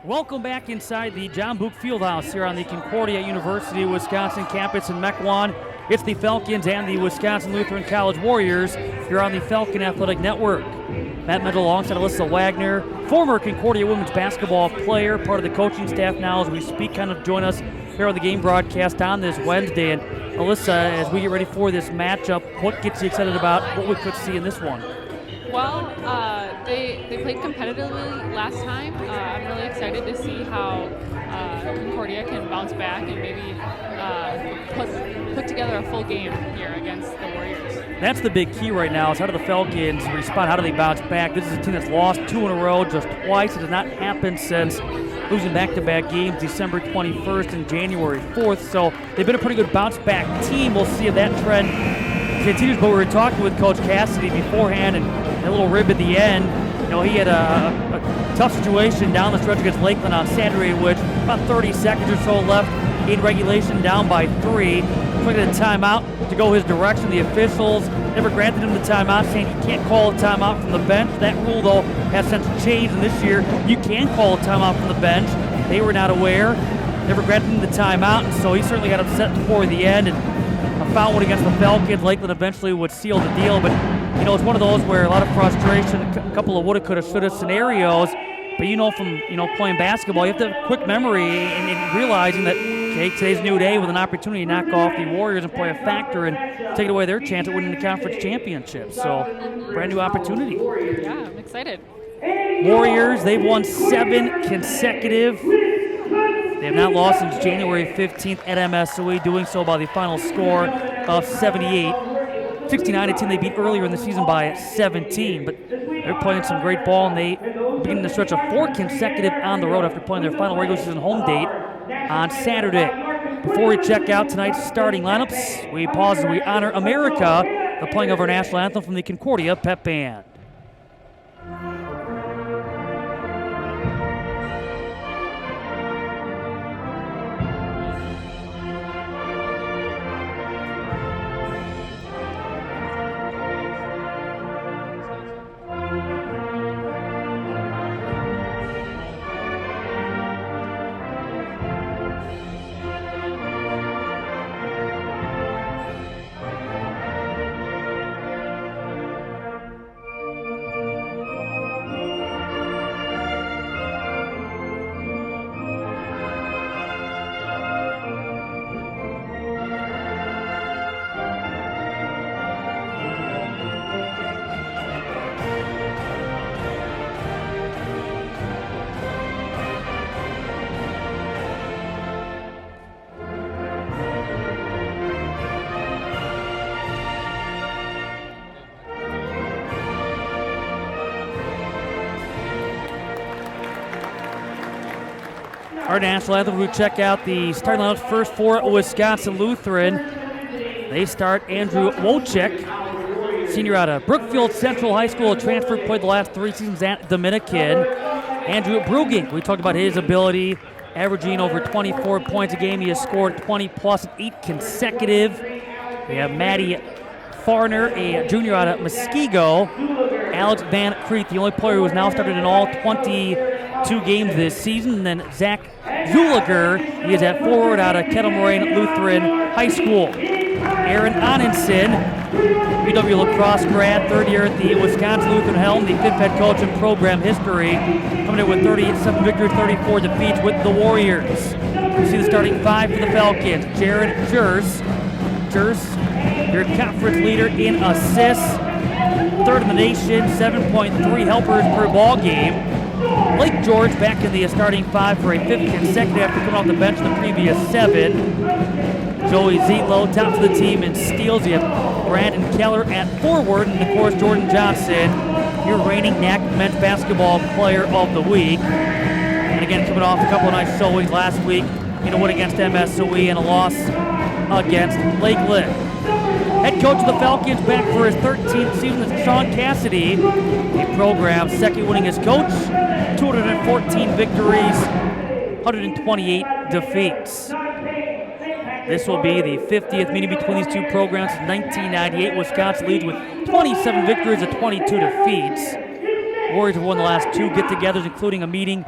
Welcome back inside the John Book Fieldhouse here on the Concordia University Wisconsin campus in Mequon. It's the Falcons and the Wisconsin Lutheran College Warriors here on the Falcon Athletic Network. Matt Mendel alongside Alyssa Wagner, former Concordia women's basketball player, part of the coaching staff now as we speak, kind of join us here on the game broadcast on this Wednesday. And Alyssa, as we get ready for this matchup, what gets you excited about what we could see in this one? Well, they played competitively last time. I'm really excited to see how Concordia can bounce back and maybe put together a full game here against the Warriors. That's the big key right now is how do the Falcons respond? How do they bounce back? This is a team that's lost 2 in a row just twice. It has not happened since losing back-to-back games December 21st and January 4th. So they've been a pretty good bounce-back team. We'll see if that trend continues, but we were talking with Coach Cassidy beforehand, and a little rib at the end. You know, he had a tough situation down the stretch against Lakeland on Saturday, which about 30 seconds or so left in regulation, down by 3. Took a timeout to go his direction. The officials never granted him the timeout, saying he can't call a timeout from the bench. That rule, though, has since changed, and this year you can call a timeout from the bench. They were not aware, never granted him the timeout, and so he certainly got upset before the end. And a foul one against the Falcons. Lakeland eventually would seal the deal, but you know, it's one of those where a lot of frustration, a couple of woulda, coulda, shoulda scenarios. But you know, from playing basketball, you have to have quick memory and realizing that okay, today's a new day with an opportunity to knock off the Warriors and play a factor and take away their chance at winning the conference championship. So, brand new opportunity. Yeah, I'm excited. Warriors, they've won 7 consecutive. They have not lost since January 15th at MSOE, doing so by the final score of 78. 69-10 they beat earlier in the season by 17, but they're playing some great ball, and they begin the stretch of 4 consecutive on the road after playing their final regular season home date on Saturday. Before we check out tonight's starting lineups, we pause and we honor America, the playing of our national anthem from the Concordia Pep Band. Our national anthem, we check out the starting lineup first for Wisconsin Lutheran. They start Andrew Wojcik, senior out of Brookfield Central High School, a transfer, played the last 3 seasons at Dominican. Andrew Brugink, we talked about his ability, averaging over 24 points a game. He has scored 20-plus 8 consecutive. We have Maddie Farner, a junior out of Muskego. Alex Van Creet, the only player who has now started in all 22 games this season. And then Zach Zuliger, he is at forward out of Kettle Moraine Lutheran High School. Aaron Onenson, UW lacrosse grad, 3rd year at the Wisconsin Lutheran helm, the 5th head coach in program history, coming in with 37 victories, 34 defeats with the Warriors. You see the starting 5 for the Falcons. Jared Jers, your conference leader in assists, 3rd in the nation, 7.3 helpers per ball game. Blake George back in the starting 5 for a 5th consecutive after coming off the bench in the previous 7. Joey Zietlow tops the team in steals. You have Brandon Keller at forward, and of course Jordan Johnson, your reigning NAC men's basketball player of the week. And again, coming off a couple of nice showings last week in a win against MSOE and a loss against Lakeland. Head coach of the Falcons back for his 13th season is Sean Cassidy, the program's second winningest coach, 214 victories, 128 defeats. This will be the 50th meeting between these two programs since 1998. Wisconsin leads with 27 victories and 22 defeats. Warriors have won the last 2 get-togethers, including a meeting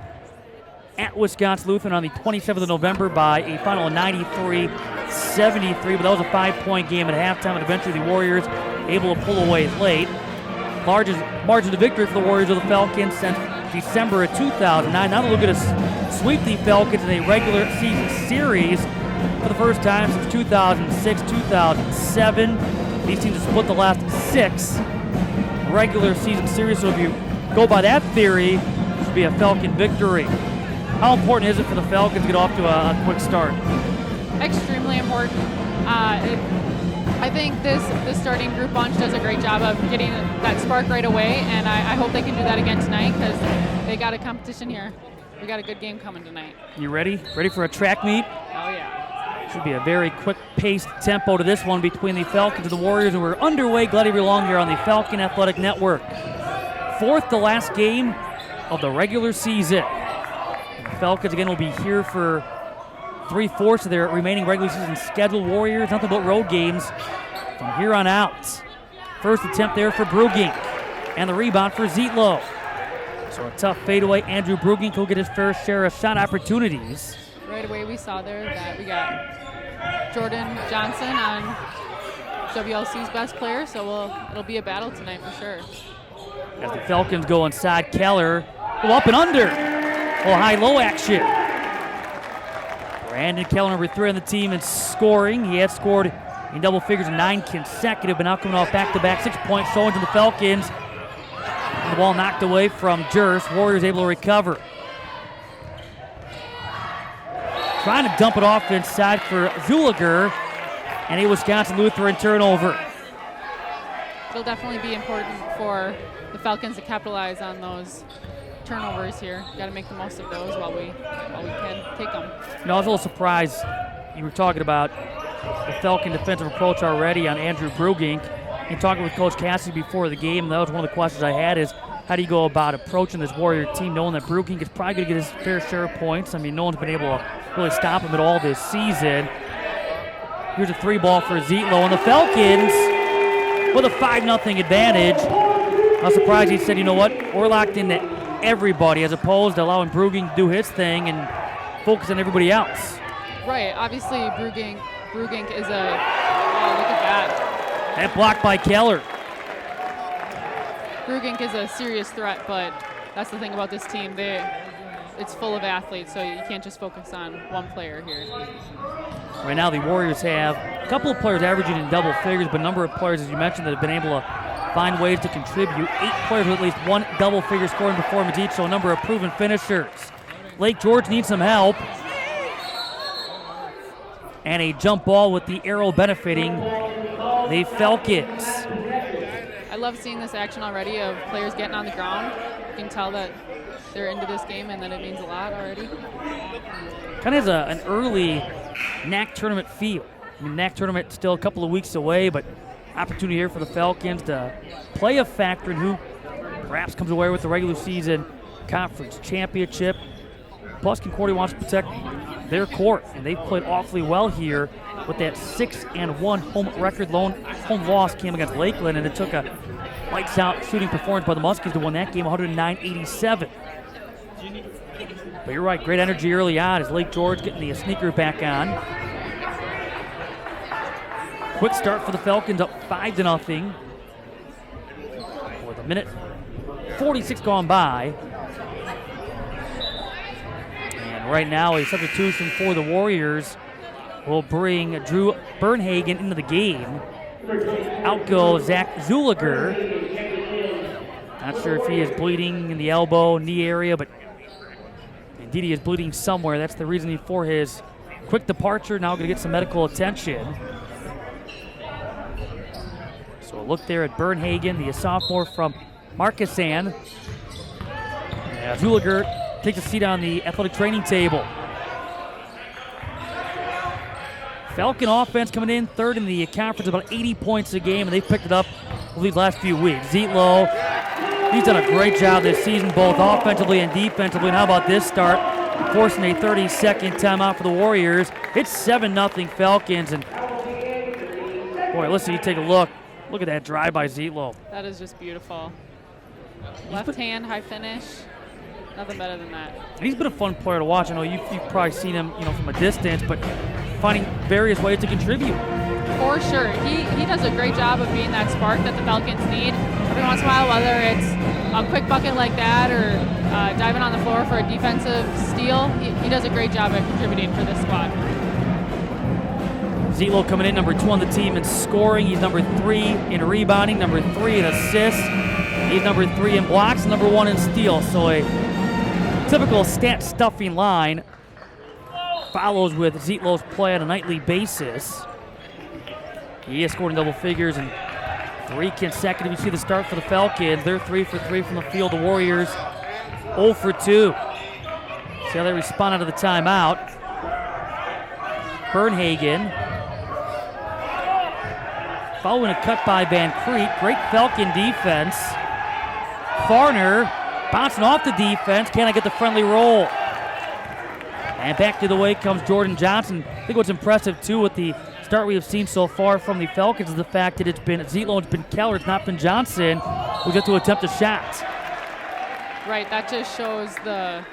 at Wisconsin Lutheran on the 27th of November by a final of 93-73, but that was a 5-point game at halftime, and eventually the Warriors able to pull away late. Largest margin of victory for the Warriors of the Falcons since December of 2009. Now they're looking to sweep the Falcons in a regular season series for the first time since 2006-2007. These teams have split the last 6 regular season series, so if you go by that theory, this would be a Falcon victory. How important is it for the Falcons to get off to a quick start? Extremely important. I think this starting group bunch does a great job of getting that spark right away, and I hope they can do that again tonight because they got a competition here. We got a good game coming tonight. You ready? Ready for a track meet? Oh, yeah. Should be a very quick-paced tempo to this one between the Falcons and the Warriors, and we're underway. Glad to be along here on the Falcon Athletic Network. 4th to last game of the regular season. The Falcons, again, will be here for 3/4 of their remaining regular season schedule. Warriors, nothing but road games from here on out. First attempt there for Brugink, and the rebound for Zietlow. So a tough fadeaway. Andrew Brugink will get his fair share of shot opportunities. Right away we saw there that we got Jordan Johnson on WLC's best player, so it'll be a battle tonight for sure. As the Falcons go inside, Keller go up and under. A little high-low action. Brandon Keller, number 3 on the team in scoring. He had scored in double figures in 9 consecutive, but now coming off back-to-back 6-point showings in the Falcons. And the ball knocked away from Jers. Warriors able to recover. Trying to dump it off inside for Zuliger, and a Wisconsin Lutheran turnover. It'll definitely be important for the Falcons to capitalize on those turnovers here. Got to make the most of those while we can take them. You know, I was a little surprised you were talking about the Falcon defensive approach already on Andrew Brugink. And talking with Coach Cassidy before the game, that was one of the questions I had is, how do you go about approaching this Warrior team knowing that Brugink is probably going to get his fair share of points? I mean, no one's been able to really stop him at all this season. Here's a 3-ball for Zietlow, and the Falcons with a 5-0 advantage. I was surprised he said, you know what, we're locked into everybody as opposed to allowing Brugink to do his thing and focus on everybody else. Right, obviously Brugink is a, oh, look at that. That blocked by Keller. Brugink is a serious threat, but that's the thing about this team. It's full of athletes, so you can't just focus on one player here. Right now the Warriors have a couple of players averaging in double figures, but a number of players, as you mentioned, that have been able to find ways to contribute. 8 players with at least 1 double-figure scoring performance each, so a number of proven finishers. Lake George needs some help. And a jump ball with the arrow benefiting the Falcons. I love seeing this action already of players getting on the ground. You can tell that they're into this game and that it means a lot already. Kind of has an early NAC tournament feel. I mean, NAC tournament still a couple of weeks away, but opportunity here for the Falcons to play a factor in who perhaps comes away with the regular season conference championship. Plus, Concordia wants to protect their court, and they've played awfully well here with that 6-1 home record. Home loss came against Lakeland, and it took a lights-out shooting performance by the Muskies to win that game 109-87. But you're right, great energy early on as Lake George getting the sneaker back on. Quick start for the Falcons, up 5-0. With a minute 46 gone by. And right now, a substitution for the Warriors will bring Drew Bernhagen into the game. Out goes Zach Zuliger. Not sure if he is bleeding in the elbow, knee area, but indeed he is bleeding somewhere. That's the reasoning for his quick departure. Now going to get some medical attention. So a look there at Bernhagen, the sophomore from Markesan. Zuliger takes a seat on the athletic training table. Falcon offense coming in third in the conference, about 80 points a game, and they've picked it up over these last few weeks. Zietlow, he's done a great job this season, both offensively and defensively. And how about this start, forcing a 30-second timeout for the Warriors. It's 7-0 Falcons, and boy, listen, you take a look. Look at that drive by Zietlow. That is just beautiful. Left hand, high finish. Nothing better than that. He's been a fun player to watch. I know you've probably seen him, from a distance, but finding various ways to contribute. For sure. He does a great job of being that spark that the Falcons need. Every once in a while, whether it's a quick bucket like that or diving on the floor for a defensive steal, he does a great job at contributing for this squad. Zelo coming in, number 2 on the team in scoring. He's number 3 in rebounding, number 3 in assists. He's number 3 in blocks, and number 1 in steals. So a typical stat-stuffing line follows with Zelo's play on a nightly basis. He has scored in double figures in 3 consecutive. You see the start for the Falcons. They're 3 for 3 from the field. The Warriors 0 for 2. See how they respond out of the timeout. Bernhagen following a cut by Van Crete. Great Falcon defense. Farner bouncing off the defense. Can I get the friendly roll? And back to the way comes Jordan Johnson. I think what's impressive, too, with the start we have seen so far from the Falcons is the fact that it's been Zelo, it's been Keller, it's not been Johnson who gets to attempt a shot. Right, that just shows the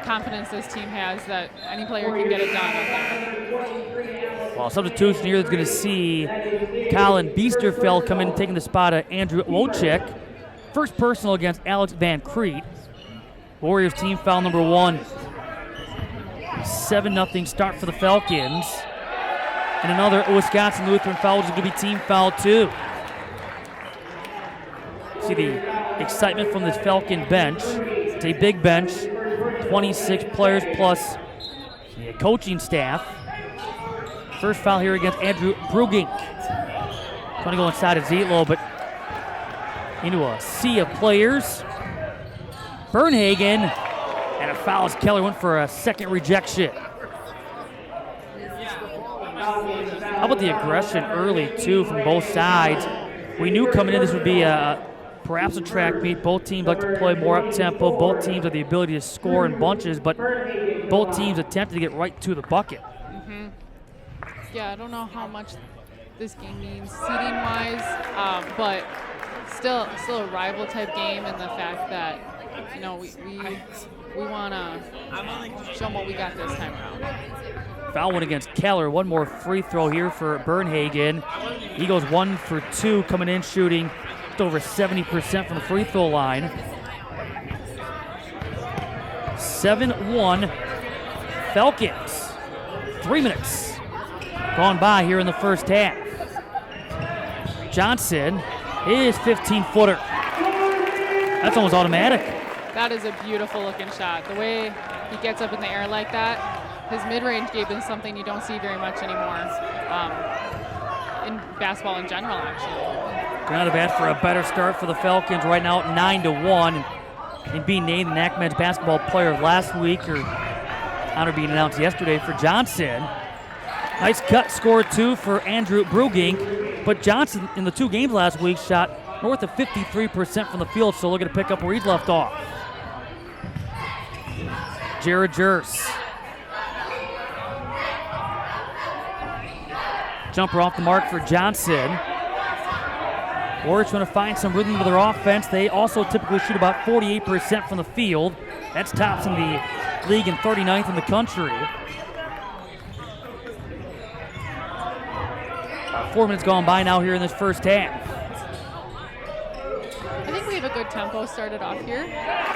confidence this team has that any player can get it done. Well, substitution here is going to see Colin Biesterfeld come in taking the spot of Andrew Wojcik. First personal against Alex Van Crete. Warriors team foul number 1. 7-0 start for the Falcons. And another Wisconsin Lutheran foul is going to be team foul 2. See the excitement from this Falcon bench. It's a big bench, 26 players plus the coaching staff. First foul here against Andrew Brugink. Trying to go inside of Zelo, but into a sea of players. Bernhagen, and a foul as Keller went for a second rejection. How about the aggression early, too, from both sides? We knew coming in this would be perhaps a track meet. Both teams like to play more up-tempo. Both teams have the ability to score in bunches, but both teams attempted to get right to the bucket. Mm-hmm. Yeah, I don't know how much this game means seeding-wise, but still a rival-type game in the fact that, we want to show them what we got this time around. Foul one against Keller. One more free throw here for Bernhagen. He goes 1 for 2 coming in shooting just over 70% from the free throw line. 7-1 Falcons. 3 minutes gone by here in the first half. Johnson, his 15-footer. That's almost automatic. That is a beautiful looking shot. The way he gets up in the air like that, his mid-range game is something you don't see very much anymore in basketball in general, actually. Not a bad for a better start for the Falcons right now, 9-1, and being named the NAC Men's Basketball Player of last week, or honor being announced yesterday for Johnson. Nice cut, scored 2 for Andrew Brugink, but Johnson in the 2 games last week shot north of 53% from the field, so looking to pick up where he's left off. Jared Jers. Jumper off the mark for Johnson. Warriors trying to find some rhythm to their offense. They also typically shoot about 48% from the field. That's tops in the league and 39th in the country. 4 minutes gone by now here in this first half. I think we have a good tempo started off here.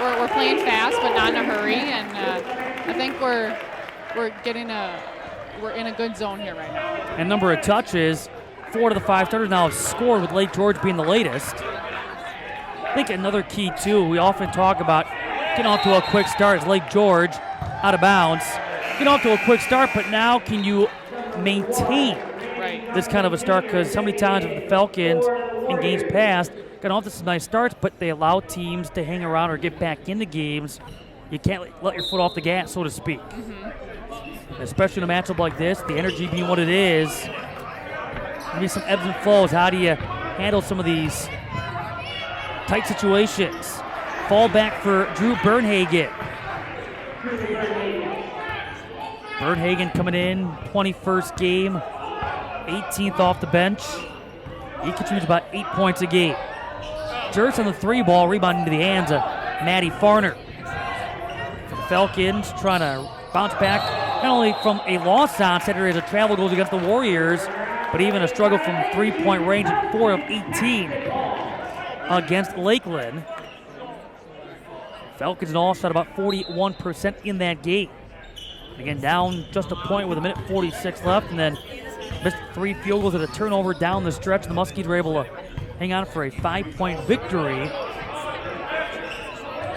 We're playing fast, but not in a hurry, and I think we're in a good zone here right now. And number of touches, 4 of the 5 starters now have scored, with Lake George being the latest. I think another key, too, we often talk about getting off to a quick start. It's Lake George out of bounds. Get off to a quick start, but now can you maintain this kind of a start? Because how many times have the Falcons in games past got off to some nice starts, but they allow teams to hang around or get back into games. You can't let your foot off the gas, so to speak. Mm-hmm. Especially in a matchup like this, the energy being what it is. Maybe some ebbs and flows. How do you handle some of these tight situations? Fall back for Drew Bernhagen. Bernhagen coming in, 21st game, 18th off the bench. He contributes about 8 points a game. Jers on the 3 ball, rebounding into the hands of Matty Farner. Falcons trying to bounce back, not only from a loss on Saturday as a travel goes against the Warriors, but even a struggle from three-point range at 4 of 18 against Lakeland. Falcons all shot about 41% in that game. Again, down just a point with 1:46 left, and then missed 3 field goals at a turnover down the stretch. The Muskies were able to hang on for a 5-point victory.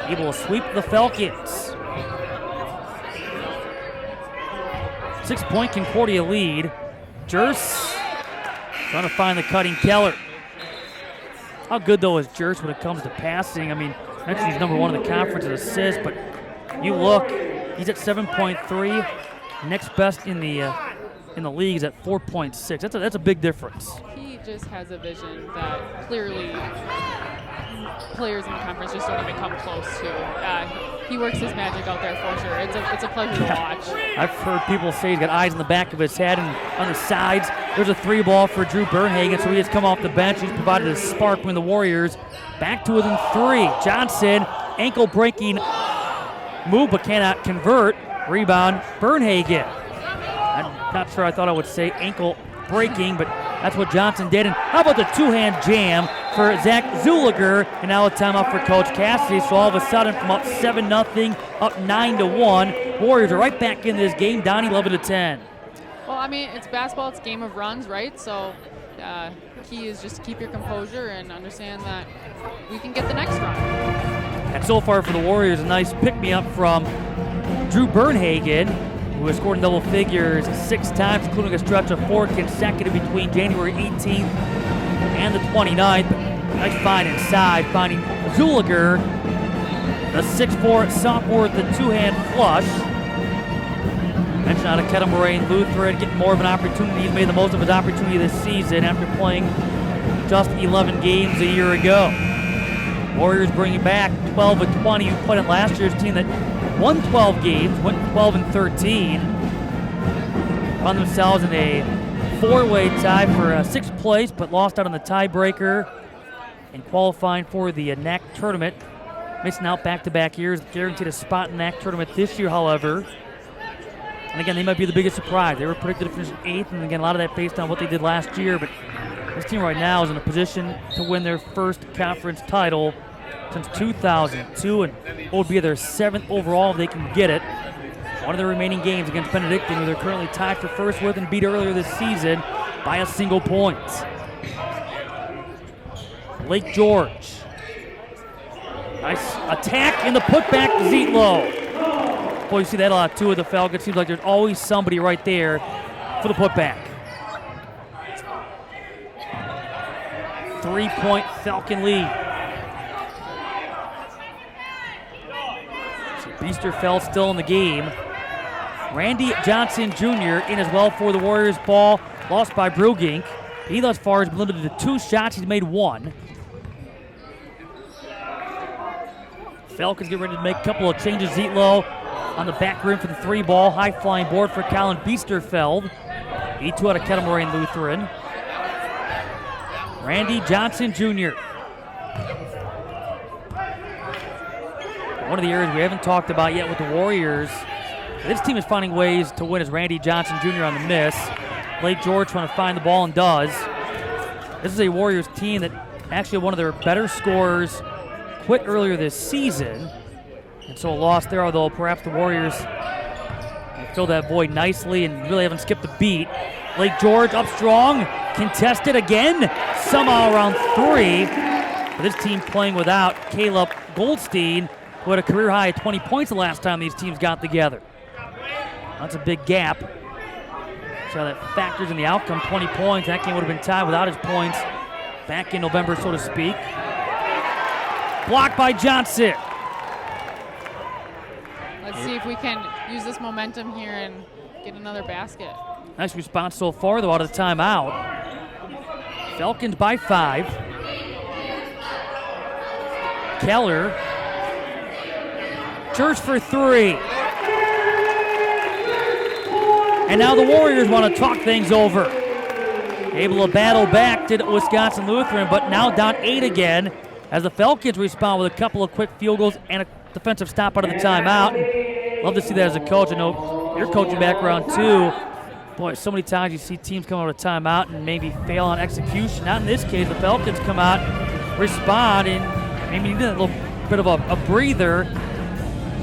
Able to sweep the Falcons. 6-point Concordia lead. Jers trying to find the cutting Keller. How good, though, is Jers when it comes to passing? I mean, actually he's number 1 in the conference in assists, but you look, he's at 7.3. Next best in the league is at 4.6. That's a big difference. He just has a vision that clearly players in the conference just don't even come close to. He works his magic out there for sure. It's a pleasure to watch. I've heard people say he's got eyes in the back of his head and on the sides. There's a 3-ball for Drew Bernhagen, so he has come off the bench. He's provided a spark when the Warriors back to within 3. Johnson, ankle breaking move but cannot convert. Rebound, Bernhagen. I'm not sure I thought I would say ankle breaking, but that's what Johnson did. And how about the 2-hand jam for Zach Zuliger? And now a timeout for Coach Cassidy. So all of a sudden, from up 7-0, up 9-1, Warriors are right back in this game, down 11-10. Well, I mean, it's basketball. It's a game of runs, right? So key is just keep your composure and understand that we can get the next run. And so far for the Warriors, a nice pick-me-up from Drew Bernhagen, who has scored in double figures 6 times, including a stretch of 4 consecutive between January 18th and the 29th. Nice find inside, finding Zuliger, the 6'4" sophomore with the 2-hand flush. Mentioned out of Kettle Moraine Lutheran, getting more of an opportunity. He's made the most of his opportunity this season after playing just 11 games a year ago. Warriors bringing back 12-20, who played on last year's team that won 12 games, went 12-13. Found themselves in a 4-way tie for 6th place, but lost out on the tiebreaker and qualifying for the NAC tournament. Missing out back-to-back years, guaranteed a spot in the NAC tournament this year, however. And again, they might be the biggest surprise. They were predicted to finish 8th, and again, a lot of that based on what they did last year. But this team right now is in a position to win their first conference title since 2002, and it would be their 7th overall if they can get it. One of the remaining games against Benedictine, who they're currently tied for first with and beat earlier this season by a single point. Lake George. Nice attack in the putback, Zietlow. Boy, you see that a lot too with the Falcons. Seems like there's always somebody right there for the putback. 3-point Falcon lead. So Biesterfeld still in the game. Randy Johnson Jr. in as well for the Warriors. Ball lost by Brugink. He thus far has been limited to 2 shots. He's made 1. Falcons get ready to make a couple of changes. Zietlow on the back rim for the 3-ball. High-flying board for Colin Biesterfeld. E2 out of Kettle Moraine Lutheran. Randy Johnson Jr. One of the areas we haven't talked about yet with the Warriors, this team is finding ways to win as Randy Johnson Jr. on the miss. Lake George trying to find the ball and does. This is a Warriors team that actually one of their better scorers quit earlier this season. And so a loss there, although perhaps the Warriors fill that void nicely and really haven't skipped a beat. Lake George up strong, contested again, somehow around 3. But this team playing without Caleb Goldstein, who had a career high of 20 points the last time these teams got together. That's a big gap. So that factors in the outcome, 20 points. That game would have been tied without his points back in November, so to speak. Blocked by Johnson. Let's see if we can use this momentum here and get another basket. Nice response so far, though, out of the timeout. Falcons by 5. Keller. Church for 3. And now the Warriors want to talk things over. Able to battle back to Wisconsin Lutheran, but now down 8 again as the Falcons respond with a couple of quick field goals and a defensive stop out of the timeout. Love to see that as a coach. I know your coaching background too. Boy, so many times you see teams come out of timeout and maybe fail on execution. Not in this case. The Falcons come out, respond, and maybe need a little bit of a breather,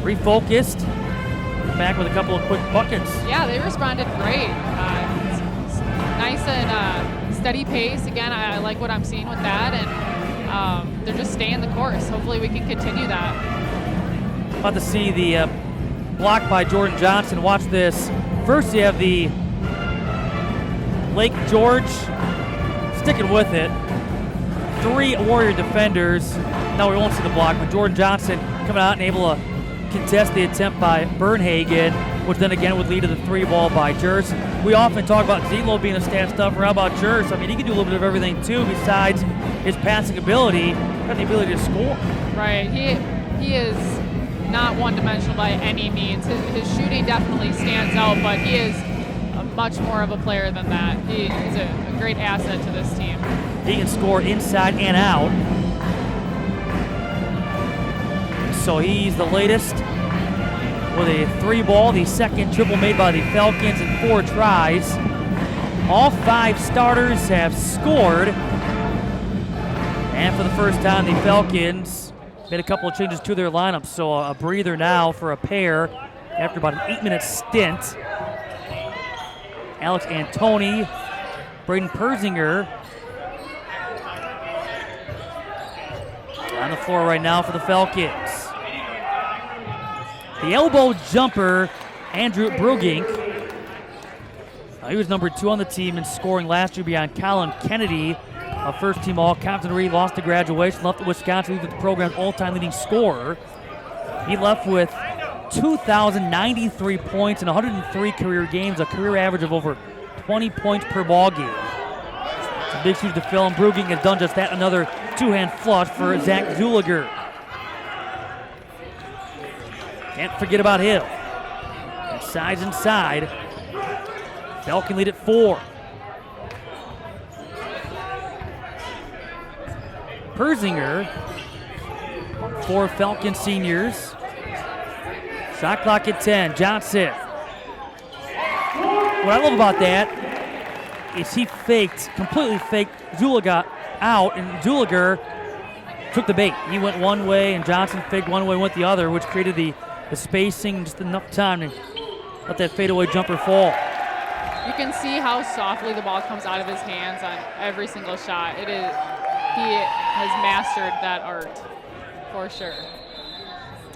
refocused, back with a couple of quick buckets. Yeah, they responded great. Nice and steady pace. Again, I like what I'm seeing with that, and they're just staying the course. Hopefully we can continue that. About to see the block by Jordan Johnson. Watch this. First you have the Lake George sticking with it. 3 Warrior defenders. No, we won't see the block, but Jordan Johnson coming out and able to contest the attempt by Bernhagen, which then again would lead to the 3 ball by Jers. We often talk about Zelo being a stat stuffer. How about Jers? I mean, he can do a little bit of everything too besides his passing ability and the ability to score. Right. He is not one-dimensional by any means. His shooting definitely stands out, but he is much more of a player than that. He's a great asset to this team. He can score inside and out. So he's the latest with a 3 ball, the second triple made by the Falcons in 4 tries. All 5 starters have scored. And for the first time, the Falcons made a couple of changes to their lineup. So a breather now for a pair after about an 8-minute stint. Alex Antoni, Braden Persinger on the floor right now for the Falcons. The elbow jumper, Andrew Brugink. He was number 2 on the team in scoring last year behind Colin Kennedy, a first-team All-Compton Reed, lost to graduation, left the Wisconsin Lutheran program's all-time leading scorer. He left with 2,093 points in 103 career games, a career average of over 20 points per ball game. It's a big shoes to fill, and Brugink has done just that. Another 2-hand flush for Zach Zuliger. Can't forget about him. Inside. Falcon lead at 4. Persinger, 4 Falcon seniors. Shot clock at 10. Johnson. What I love about that is he completely faked Zuliger out, and Zuliger took the bait. He went one way, and Johnson faked one way, went the other, which created the spacing, just enough time to let that fadeaway jumper fall. You can see how softly the ball comes out of his hands on every single shot. He has mastered that art, for sure.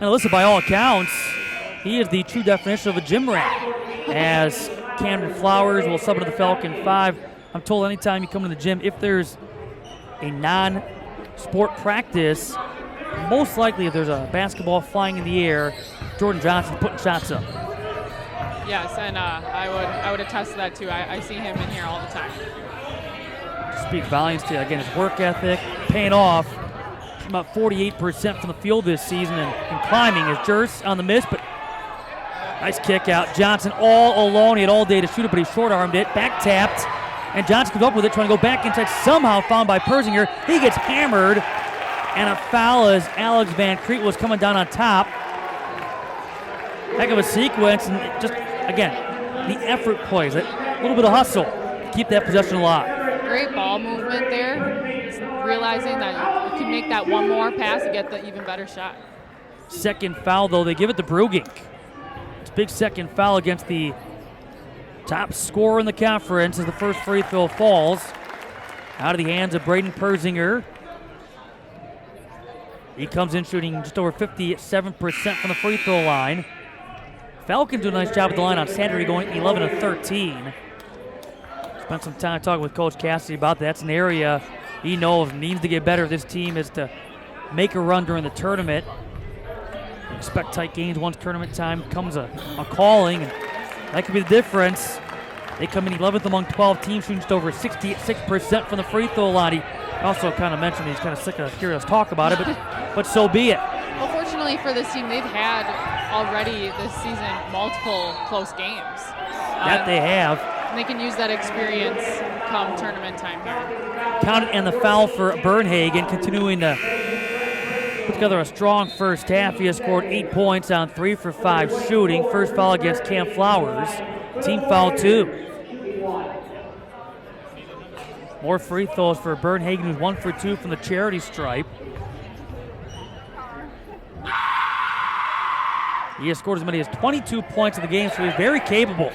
And listen, by all accounts, he is the true definition of a gym rat. As Camden Flowers will sub into the Falcon 5. I'm told anytime you come to the gym, if there's a non-sport practice, most likely if there's a basketball flying in the air, Jordan Johnson putting shots up. Yes, and I would attest to that too. I see him in here all the time. Speak volumes to, again, his work ethic paying off. About 48% from the field this season and climbing. As Jers on the miss, but nice kick out. Johnson all alone. He had all day to shoot it, but he short-armed it. Back tapped, and Johnson comes up with it, trying to go back inside. Somehow found by Persinger. He gets hammered, and a foul as Alex Van Crete was coming down on top. Heck of a sequence, and just, again, the effort plays. A little bit of hustle to keep that possession alive. Great ball movement there. Realizing that you can make that one more pass and get the even better shot. Second foul, though, they give it to Brugink. It's a big second foul against the top scorer in the conference as the first free throw falls out of the hands of Braden Persinger. He comes in shooting just over 57% from the free throw line. Falcons do a nice job at the line on Saturday, going 11 of 13. Spent some time talking with Coach Cassidy about that. That's an area he knows needs to get better if this team is to make a run during the tournament. Expect tight games once tournament time comes a calling, and that could be the difference. They come in 11th among 12 teams, shooting just over 66% from the free throw line. He also kind of mentioned he's kind of sick of hearing us talk about it, but so be it. Well, fortunately for this team, they've had already this season multiple close games. That they have. And they can use that experience come tournament time here. Counted, and the foul for Bernhagen, continuing to put together a strong first half. He has scored 8 points on 3 for 5 shooting. First foul against Cam Flowers. Team foul 2. More free throws for Bernhagen, who's 1 for 2 from the charity stripe. He has scored as many as 22 points in the game, so he's very capable.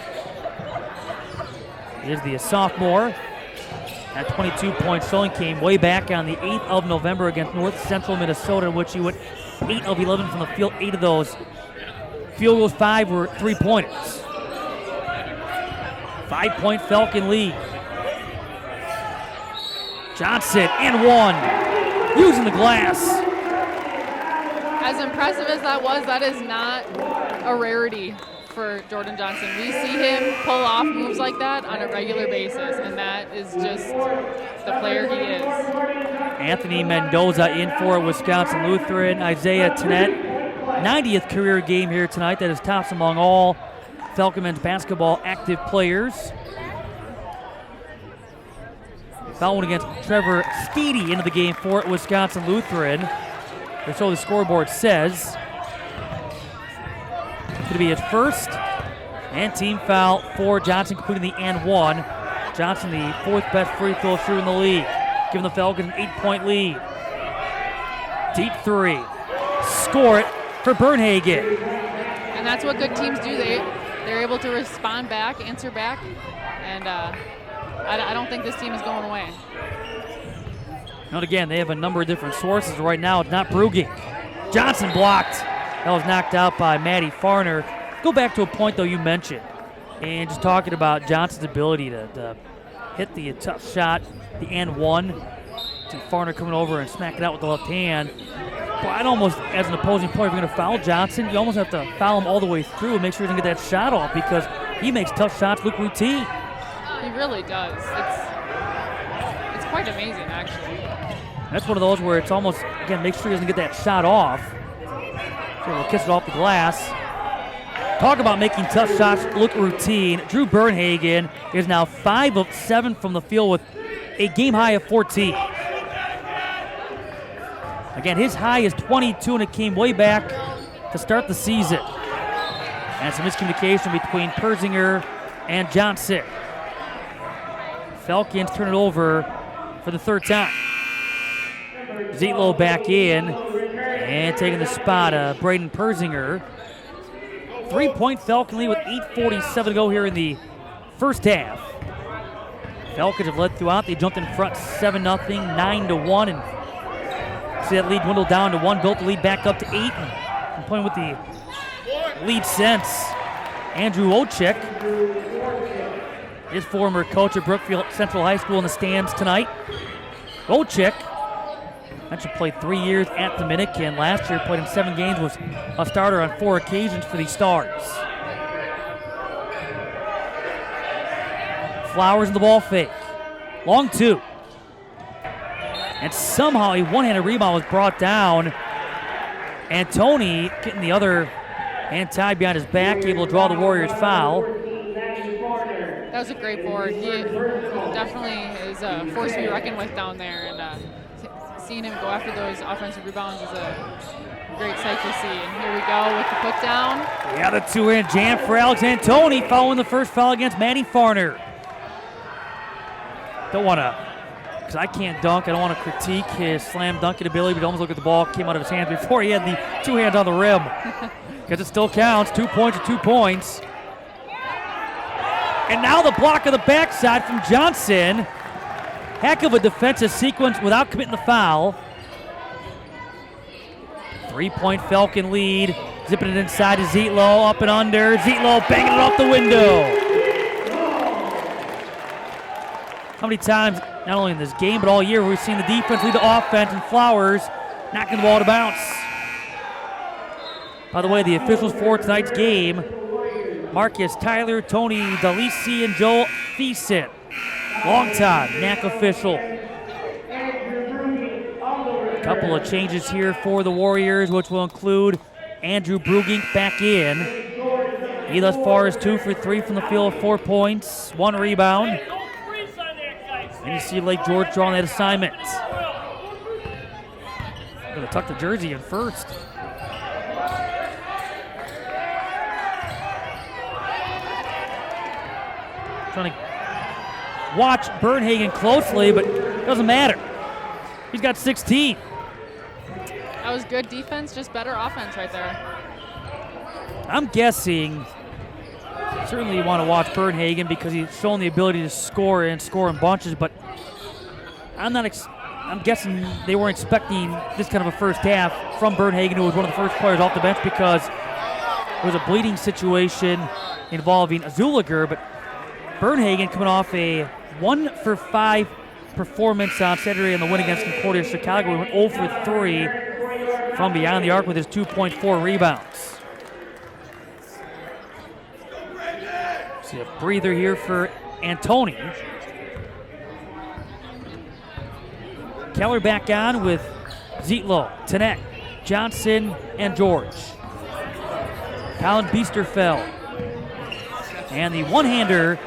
He is the sophomore. That 22-point showing came way back on the 8th of November against North Central Minnesota, in which he went 8 of 11 from the field. 8 of those field goals, 5 were 3-pointers. 5-point Falcon lead. Johnson and 1, using the glass. As impressive as that was, that is not a rarity for Jordan Johnson. We see him pull off moves like that on a regular basis, and that is just the player he is. Anthony Mendoza in for Wisconsin Lutheran. Isaiah Tennett, 90th career game here tonight. That is tops among all Falcon men's basketball active players. Foul one against Trevor Speedy into the game for Wisconsin Lutheran. That's what the scoreboard says. It's going to be his first and team foul for Johnson, completing the and 1. Johnson, the 4th best free throw shooter in the league, giving the Falcons an 8-point lead. Deep 3. Score it for Bernhagen. And that's what good teams do. They're able to respond back, answer back, and I don't think this team is going away. And again, they have a number of different sources. Right now, it's not Brugink. Johnson blocked. That was knocked out by Maddie Farner. Go back to a point, though, you mentioned. And just talking about Johnson's ability to hit the tough shot, the and 1. To Farner coming over and smacking it out with the left hand. But I'd almost, as an opposing player, if you're going to foul Johnson, you almost have to foul him all the way through and make sure he doesn't get that shot off, because he makes tough shots look routine. He really does. It's quite amazing, actually. That's one of those where it's almost, again, make sure he doesn't get that shot off. So he'll kiss it off the glass. Talk about making tough shots look routine. Drew Bernhagen is now 5 of 7 from the field with a game high of 14. Again, his high is 22, and it came way back to start the season. And some miscommunication between Persinger and Johnson. Falcons turn it over for the 3rd time. Zietlow back in and taking the spot of Braden Persinger. 3-point Falcon lead with 8:47 to go here in the first half. Falcons have led throughout. They jumped in front 7-0, 9-1, and see that lead dwindle down to 1. Built the lead back up to 8, and playing with the lead since. Andrew Wojcik, his former coach at Brookfield Central High School, in the stands tonight. Wojcik actually played 3 years at Dominican. Last year played in 7 games, was a starter on 4 occasions for the Stars. Flowers in the ball fake. Long 2. And somehow a one-handed rebound was brought down. And Tony getting the other hand tied behind his back, able to draw the Warriors foul. That was a great board. He definitely is a force to be reckoned with down there, and seeing him go after those offensive rebounds is a great sight to see. And here we go with the put down. Yeah, the 2-hand jam for Alex Antoni, following the first foul against Maddie Farner. Don't want to, because I can't dunk, I don't want to critique his slam dunking ability, but almost look at the ball came out of his hands before he had the 2 hands on the rim. Because it still counts. 2 points are 2 points. And now the block of the backside from Johnson. Heck of a defensive sequence without committing the foul. 3-point Falcon lead. Zipping it inside to Zietlow, up and under. Zietlow banging it off the window. How many times, not only in this game, but all year, we've seen the defense lead the offense, and Flowers knocking the ball to bounce. By the way, the officials for tonight's game, Marcus Tyler, Tony Dalisi, and Joel Thiessen. Long-time NAC official. A couple of changes here for the Warriors, which will include Andrew Brugink back in. He thus far is 2 for 3 from the field, 4 points, 1 rebound. And you see Lake George drawing that assignment. to tuck the jersey in first. Trying to watch Bernhagen closely, but it doesn't matter. He's got 16. That was good defense, just better offense right there. I'm guessing, certainly you want to watch Bernhagen because he's shown the ability to score in bunches, but I'm guessing they weren't expecting this kind of a first half from Bernhagen, who was one of the first players off the bench because it was a bleeding situation involving Zuliger, but Bernhagen coming off a 1-for-5 performance on Saturday in the win against Concordia Chicago. He went 0-for-3 from beyond the arc with his 2.4 rebounds. See a breather here for Antoni. Keller back on with Zietlow, Tanek, Johnson, and George. Colin Biesterfeld. And the one-hander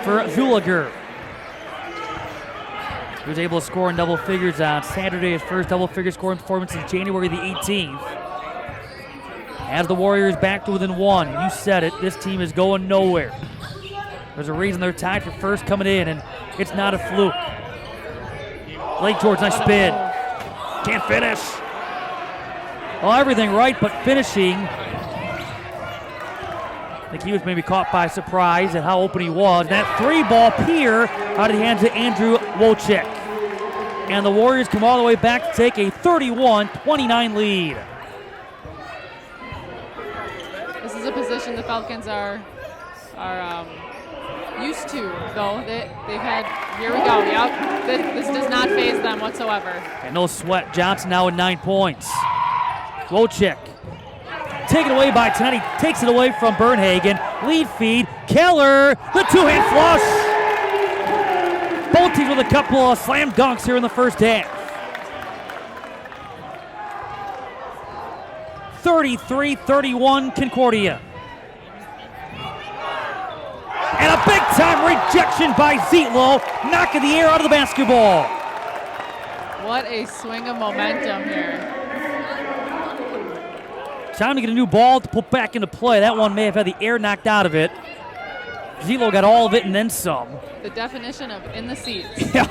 for Zuliger. He was able to score in double figures on Saturday, his first double-figure scoring performance since January the 18th. As the Warriors back to within one, you said it, this team is going nowhere. There's a reason they're tied for first coming in, and it's not a fluke. Lake George, nice spin. Can't finish. Well, everything right, but finishing. I think he was maybe caught by surprise at how open he was. That three ball Pierre out of the hands of Andrew Wojcik. And the Warriors come all the way back to take a 31-29 lead. This is a position the Falcons are used to, though. They've had, here we go, yep. This does not faze them whatsoever. And no sweat. Johnson now with 9 points. Wojcik taken away by Tanetti, takes it away from Bernhagen. Lead feed, Keller, the two-hand flush. Both teams with a couple of slam dunks here in the first half. 33-31 Concordia. And a big-time rejection by Zietlow, knocking the air out of the basketball. What a swing of momentum here. Time to get a new ball to put back into play. That one may have had the air knocked out of it. Zietlow got all of it and then some. The definition of in the seats. Yeah.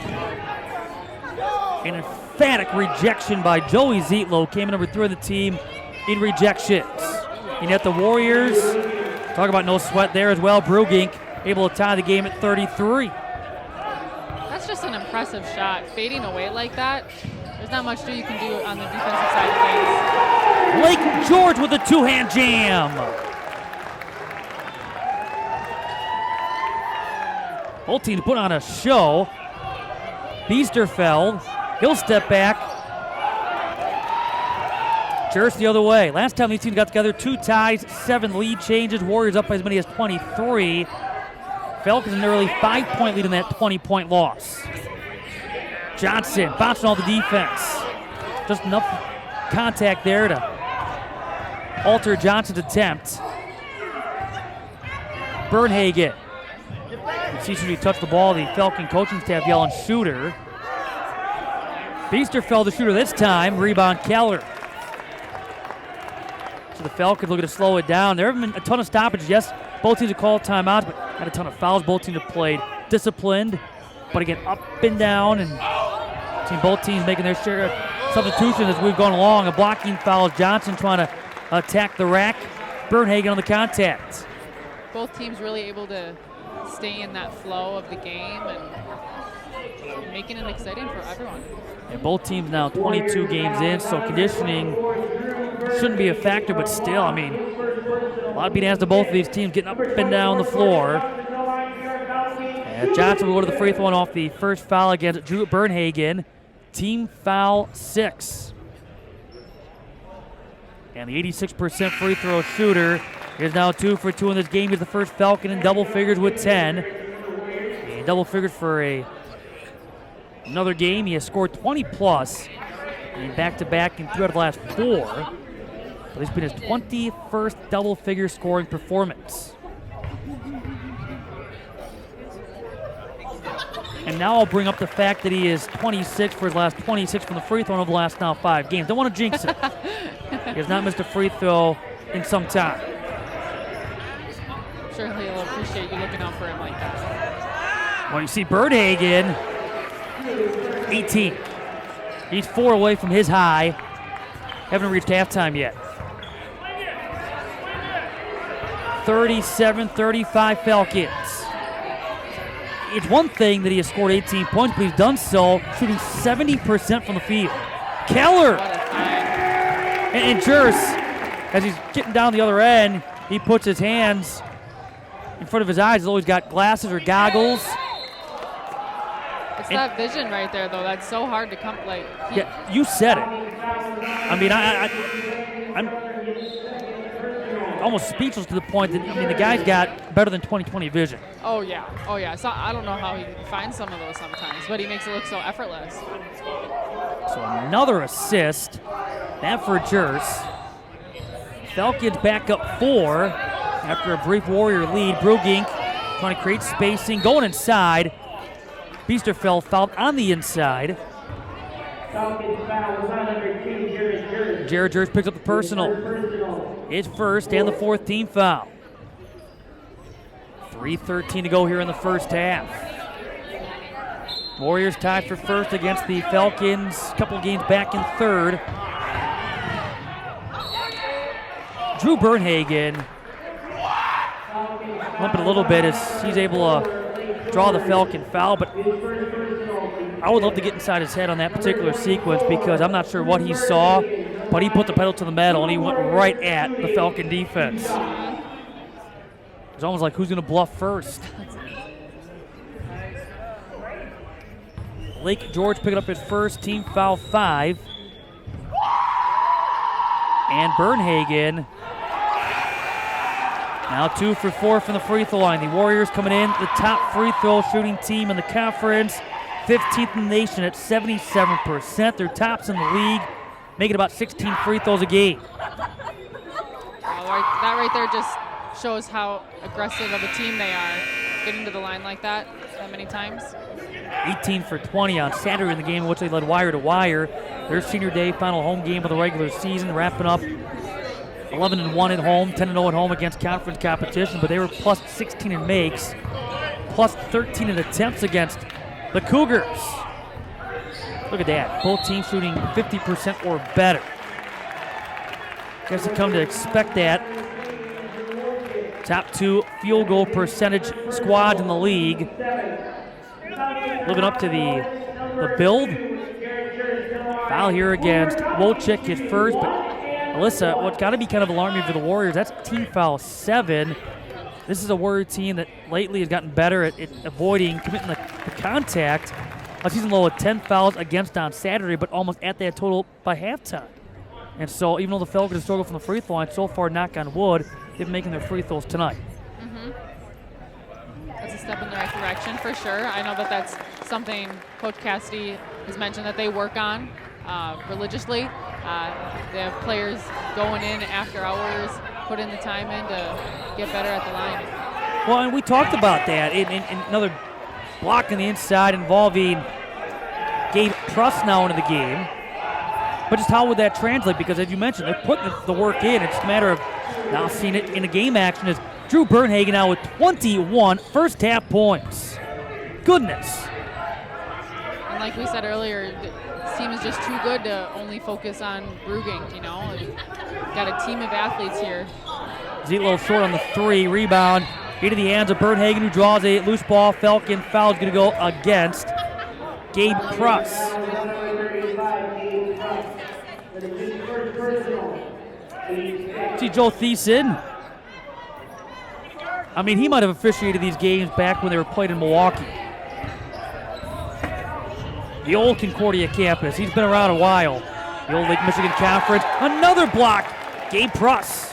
An emphatic rejection by Joey Zietlow, came in number 3 of the team in rejections. And yet the Warriors, talk about no sweat there as well. Brugink able to tie the game at 33. That's just an impressive shot. Fading away like that, there's not much you can do on the defensive side of things. Lake George with a two-hand jam. Both teams put on a show. Biesterfeld, he'll step back. Jerks the other way. Last time these teams got together, 2 ties, 7 lead changes. Warriors up by as many as 23. Falcons an early 5-point lead in that 20-point loss. Johnson bouncing all the defense. Just enough contact there to alter Johnson's attempt. Bernhagen. You see when he touched the ball, the Falcon coaching staff yelling shooter. Biesterfeld the shooter this time. Rebound Keller. So the Falcons looking to slow it down. There have been a ton of stoppages. Yes, both teams have called timeouts, but had a ton of fouls. Both teams have played disciplined, but again, up and down, and both teams making their share of substitutions as we've gone along. A blocking foul. Johnson trying to attack the rack. Bernhagen on the contact. Both teams really able to stay in that flow of the game and making it exciting for everyone. And both teams now 22 games in, so conditioning shouldn't be a factor, but still, I mean, a lot being asked of both of these teams getting up and down the floor. And Johnson will go to the free throw off the first foul against Drew Bernhagen. Team foul 6. And the 86% free throw shooter is now 2 for 2 in this game. He's the first Falcon in double figures with 10. And double figures for another game. He has scored 20+ in back-to-back in 3 out of the last 4. But this has been his 21st double-figure scoring performance. And And now I'll bring up the fact that he is 26 for his last 26 from the free throw over the last now 5 games. Don't want to jinx it. He has not missed a free throw in some time. Surely he'll appreciate you looking out for him like that. Well, you see Birdhagen, 18. He's 4 away from his high. Haven't reached halftime yet. 37-35 Falcons. It's one thing that he has scored 18 points, but he's done so shooting 70% from the field. Keller! And Jers, as he's getting down the other end, he puts his hands in front of his eyes. He's always got glasses or goggles. It's that vision right there, though. That's so hard to come. Yeah, you said it. I mean, I'm almost speechless to the point that, the guy's got better than 20/20 vision. Oh, yeah. So I don't know how he finds some of those sometimes, but he makes it look so effortless. So another assist. That for Jers. Falcons back up 4 after a brief Warrior lead. Brugink trying to create spacing, going inside. Biesterfeld fouled on the inside. Jared Jers picks up the personal. His first and the 4th team foul. 3:13 to go here in the first half. Warriors tied for first against the Falcons. A couple games back in third. Drew Bernhagen limping a little bit as he's able to draw the Falcon foul, but I would love to get inside his head on that particular sequence because I'm not sure what he saw, but he put the pedal to the metal and he went right at the Falcon defense. It's almost like who's going to bluff first. Lake George picking up his first team foul 5. And Bernhagen now 2 for 4 from the free throw line. The Warriors coming in, the top free throw shooting team in the conference, 15th in the nation at 77%. They're tops in the league, making about 16 free throws a game. That right there just shows how aggressive of a team they are, getting to the line like that many times. 18 for 20 on Saturday in the game in which they led wire to wire. Their senior day final home game of the regular season, wrapping up 11-1 at home, 10-0 at home against conference competition, but they were plus 16 in makes, plus 13 in attempts against the Cougars. Look at that, both teams shooting 50% or better. Guess you come to expect that. Top 2 field goal percentage squads in the league. Living up to the build. Foul here against Wolchek, his first, but Alyssa, what's got to be kind of alarming for the Warriors, that's team foul 7. This is a Warrior team that lately has gotten better at avoiding committing the contact. A season low of 10 fouls against on Saturday, but almost at that total by halftime. And so even though the Falcons have struggled from the free throw line, so far, knock on wood, they've been making their free throws tonight. That's a step in the right direction for sure. I know that's something Coach Cassidy has mentioned that they work on religiously. They have players going in after hours, put in the time in to get better at the line. Well, and we talked about that in another block on the inside involving Gabe Truss now into the game. But just how would that translate? Because as you mentioned, they're putting the work in. It's a matter of now seeing it in the game action as Drew Bernhagen now with 21 first half points. Goodness. And like we said earlier, this team is just too good to only focus on Brugink, Got a team of athletes here. Zelo short on the 3, rebound. Into the hands of Bernhagen, who draws a loose ball. Falcon foul is going to go against Gabe Pruss. See Joe Thiessen. I mean, he might have officiated these games back when they were played in Milwaukee. The old Concordia campus. He's been around a while. The old Lake Michigan Conference. Another block. Gabe Pruss.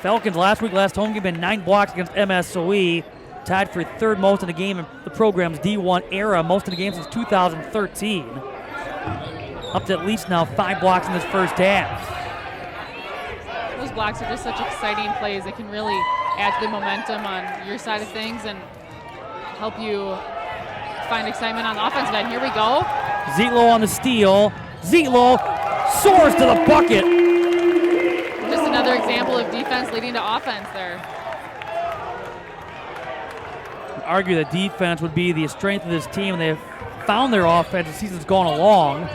Falcons last home game had 9 blocks against MSOE. Tied for 3rd most in the game in the program's D1 era. Most in the game since 2013. Up to at least now 5 blocks in this first half. Those blocks are just such exciting plays. It can really add to the momentum on your side of things and help you find excitement on the offensive end. Here we go. Zietlow on the steal. Zietlow soars to the bucket. Just another example of defense leading to offense there. I'd argue that defense would be the strength of this team, and they've found their offense as the season's gone along.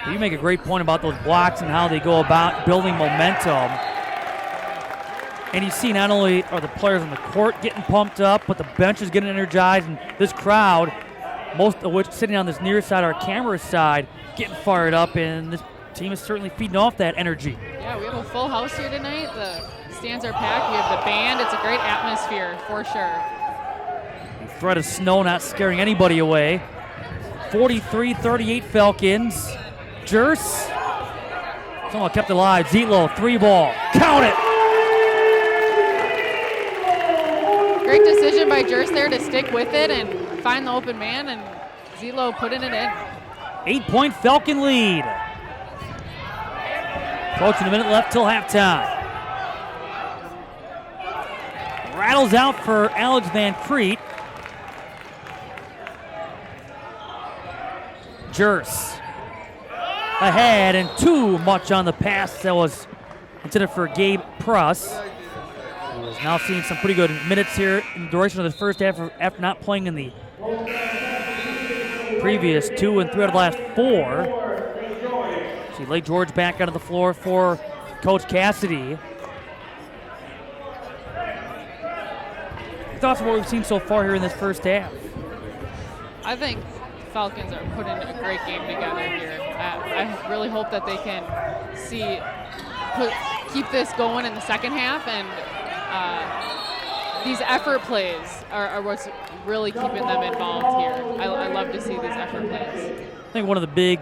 But you make a great point about those blocks and how they go about building momentum. And you see not only are the players on the court getting pumped up, but the bench is getting energized, and this crowd, most of which sitting on this near side, our camera side, getting fired up, and this team is certainly feeding off that energy. Yeah, we have a full house here tonight. The stands are packed. We have the band. It's a great atmosphere for sure. The threat of snow not scaring anybody away. 43-38 Falcons. Jers somehow kept it alive. Zietlow, 3-ball. Count it! Great decision by Jers there to stick with it and find the open man, and Zietlow putting it in. 8-point Falcon lead. Approaching a minute left till halftime. Rattles out for Alex Van Crete. Jers ahead, and too much on the pass that was intended for Gabe Pruss, who is now seeing some pretty good minutes here in the duration of the first half after not playing in the previous 2 and 3 out of the last 4. See Lake George back onto the floor for Coach Cassidy. Thoughts on what we've seen so far here in this first half? I think Falcons are putting a great game together here. I really hope that they can keep this going in the second half, and these effort plays are what's really keeping them involved here. I love to see these effort plays. I think one of the big,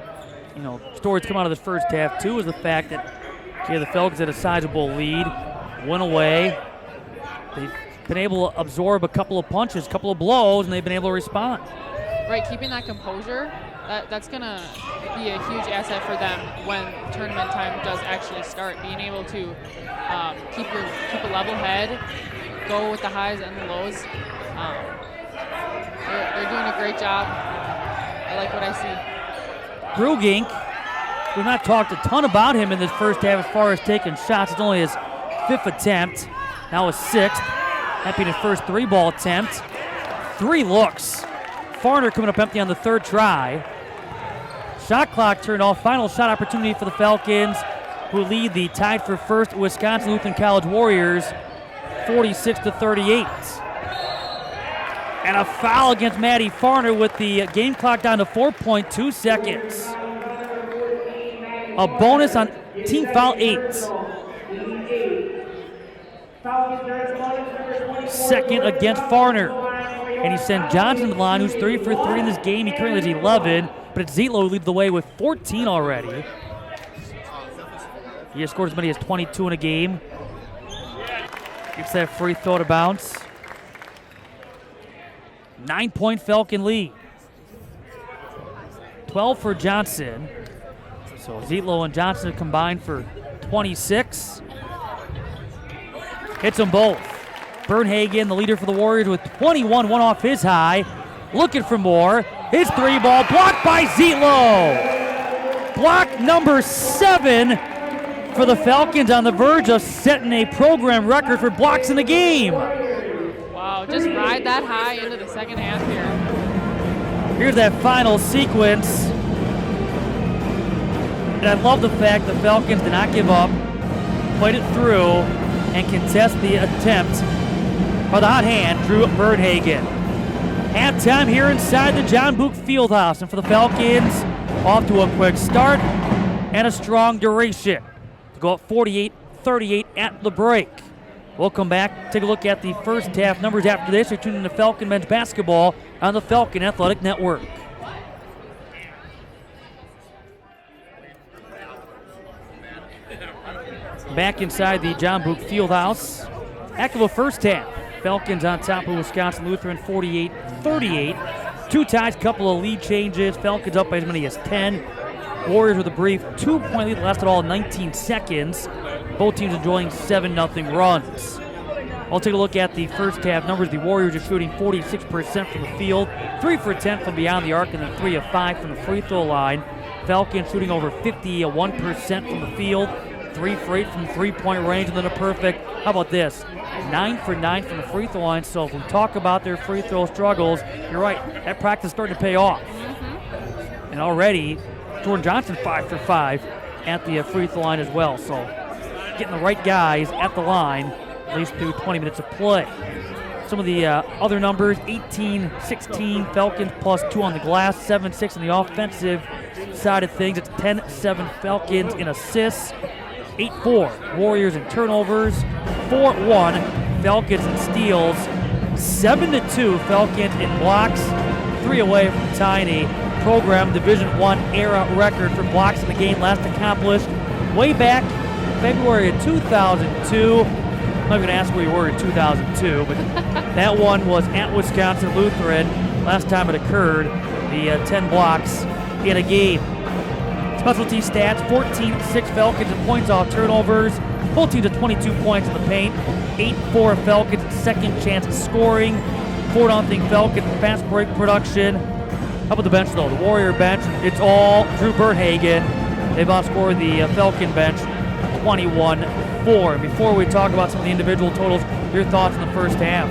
stories come out of this first half too is the fact that the Falcons had a sizable lead, went away. They've been able to absorb a couple of punches, a couple of blows, and they've been able to respond. Right, keeping that composure, that's going to be a huge asset for them when tournament time does actually start. Being able to keep a level head, go with the highs and the lows. They're doing a great job. I like what I see. Brugink, we've not talked a ton about him in this first half as far as taking shots. It's only his 5th attempt, now his 6th. That being his first 3-ball attempt. 3 looks. Farner coming up empty on the 3rd try. Shot clock turned off. Final shot opportunity for the Falcons, who lead the tied for first Wisconsin Lutheran College Warriors, 46-38. And a foul against Maddie Farner with the game clock down to 4.2 seconds. A bonus on team foul 8. Second against Farner. And he sent Johnson to the line, who's 3 for 3 in this game. He currently has 11, but it's Zietlow who leads the way with 14 already. He has scored as many as 22 in a game. Gets that free throw to bounce. 9-point Falcon lead. 12 for Johnson. So Zietlow and Johnson combined for 26. Hits them both. Bernhagen, the leader for the Warriors, with 21, one off his high. Looking for more. His 3-ball blocked by Zietlow. Block number 7 for the Falcons, on the verge of setting a program record for blocks in the game. Wow, just ride that high into the second half here. Here's that final sequence. And I love the fact the Falcons did not give up, played it through, and contest the attempt by the hot hand, Drew Bernhagen. Halftime here inside the John Book Fieldhouse, and for the Falcons, off to a quick start and a strong duration to go up 48-38 at the break. We'll come back, take a look at the first half numbers after this. You're tuning in to Falcon men's basketball on the Falcon Athletic Network. Back inside the John Book Fieldhouse. Heck of a first half. Falcons on top of Wisconsin Lutheran, 48-38. 2 ties, couple of lead changes. Falcons up by as many as 10. Warriors with a brief 2-point lead, lasted all 19 seconds. Both teams enjoying 7-0 runs. I'll take a look at the first half numbers. The Warriors are shooting 46% from the field, 3 for 10 from beyond the arc, and then 3 of 5 from the free throw line. Falcons shooting over 51% from the field, 3 for 8 from three-point range, and then a perfect, how about this, 9 for 9 from the free throw line. So if we talk about their free throw struggles, you're right, that practice is starting to pay off. And already, Jordan Johnson 5 for 5 at the free throw line as well. So getting the right guys at the line, at least through 20 minutes of play. Some of the other numbers, 18-16 Falcons plus 2 on the glass, 7-6 on the offensive side of things. It's 10-7 Falcons in assists, 8-4 Warriors in turnovers, 4-1 Falcons in steals, 7-2 Falcons in blocks, 3 away from tying a program Division I era record for blocks in the game, last accomplished way back February of 2002. I'm not going to ask where you were in 2002, but that one was at Wisconsin Lutheran. Last time it occurred, the 10 blocks in a game. Specialty stats, 14-6 Falcons in points off turnovers. Both teams at 22 points in the paint. 8-4 Falcons in second chance scoring. 4-0 Falcons in fast break production. How about the bench, though? The Warrior bench, it's all Drew Bernhagen. They've outscored the Falcon bench 21-4. Before we talk about some of the individual totals, your thoughts in the first half?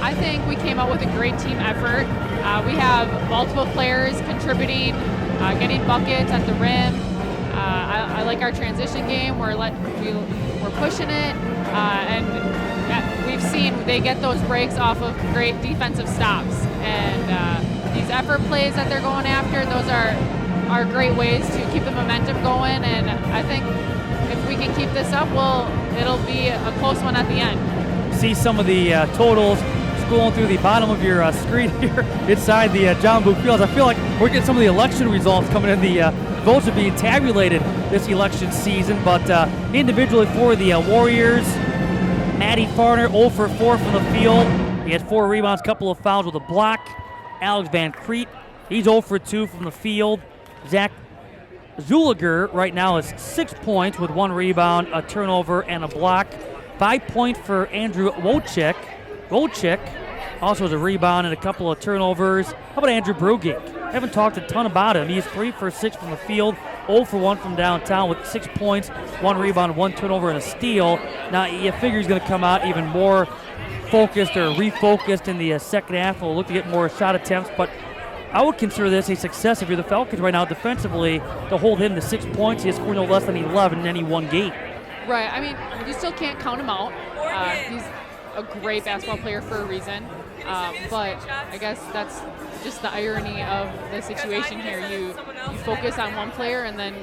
I think we came out with a great team effort. We have multiple players contributing, getting buckets at the rim. I like our transition game. We're pushing it, and we've seen they get those breaks off of great defensive stops. And these effort plays that they're going after, those are great ways to keep the momentum going. And I think if we can keep this up, it'll be a close one at the end. See some of the totals scrolling through the bottom of your screen here inside the John Book Fields. I feel like we're getting some of the election results coming in. The votes are being tabulated this election season, but individually for the Warriors, Matty Farner 0 for 4 from the field. He had 4 rebounds, couple of fouls with a block. Alex Van Crete, he's 0 for 2 from the field. Zach Zuliger right now is 6 points with 1 rebound, a turnover, and a block. 5 points for Andrew Wojcik. Wojcik also has a rebound and a couple of turnovers. How about Andrew Brugink? Haven't talked a ton about him. He's 3 for 6 from the field, 0 for 1 from downtown with 6 points, 1 rebound, 1 turnover, and a steal. Now, you figure he's going to come out even more focused or refocused in the second half. We'll look to get more shot attempts, but I would consider this a success if you're the Falcons right now defensively to hold him to 6 points. He has scored no less than 11 in any one game. Right. I mean, you still can't count him out. He's a great basketball player for a reason. But I guess that's just the irony of the situation here. You focus on one player and then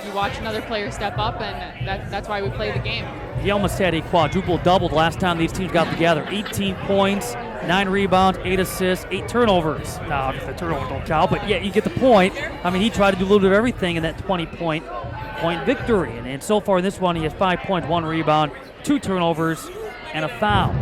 you watch another player step up, and that's why we play the game. He almost had a quadruple double the last time these teams got together. 18 points, 9 rebounds, 8 assists, 8 turnovers. Now, if the turnovers don't count, but yeah, you get the point. I mean, he tried to do a little bit of everything in that 20-point victory. And so far in this one, he has 5 points, 1 rebound, 2 turnovers, and a foul.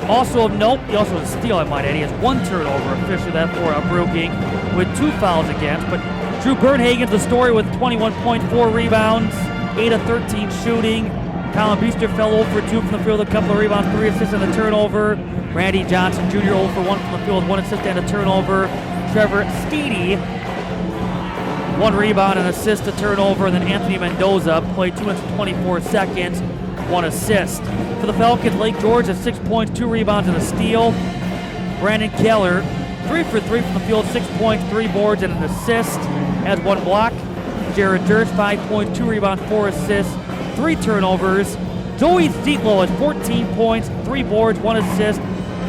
Also of note, he also has a steal, I might add. He has 1 turnover, officially that for Brugink, with 2 fouls against. But Drew Bernhagen's the story with 21.4 rebounds, 8 of 13 shooting. Colin Beester fell 0 for 2 from the field, a couple of rebounds, 3 assists and a turnover. Randy Johnson Jr. 0 for 1 from the field, 1 assist and a turnover. Trevor Steedy, 1 rebound, an assist, a turnover. And then Anthony Mendoza played 2 minutes and 24 seconds, 1 assist. For the Falcons, Lake George has 6 points, 2 rebounds, and a steal. Brandon Keller, 3 for 3 from the field, 6 points, 3 boards, and an assist, has 1 block. Jared Durst, 5 points, 2 rebounds, 4 assists, 3 turnovers. Joey Zietlow has 14 points, 3 boards, 1 assist,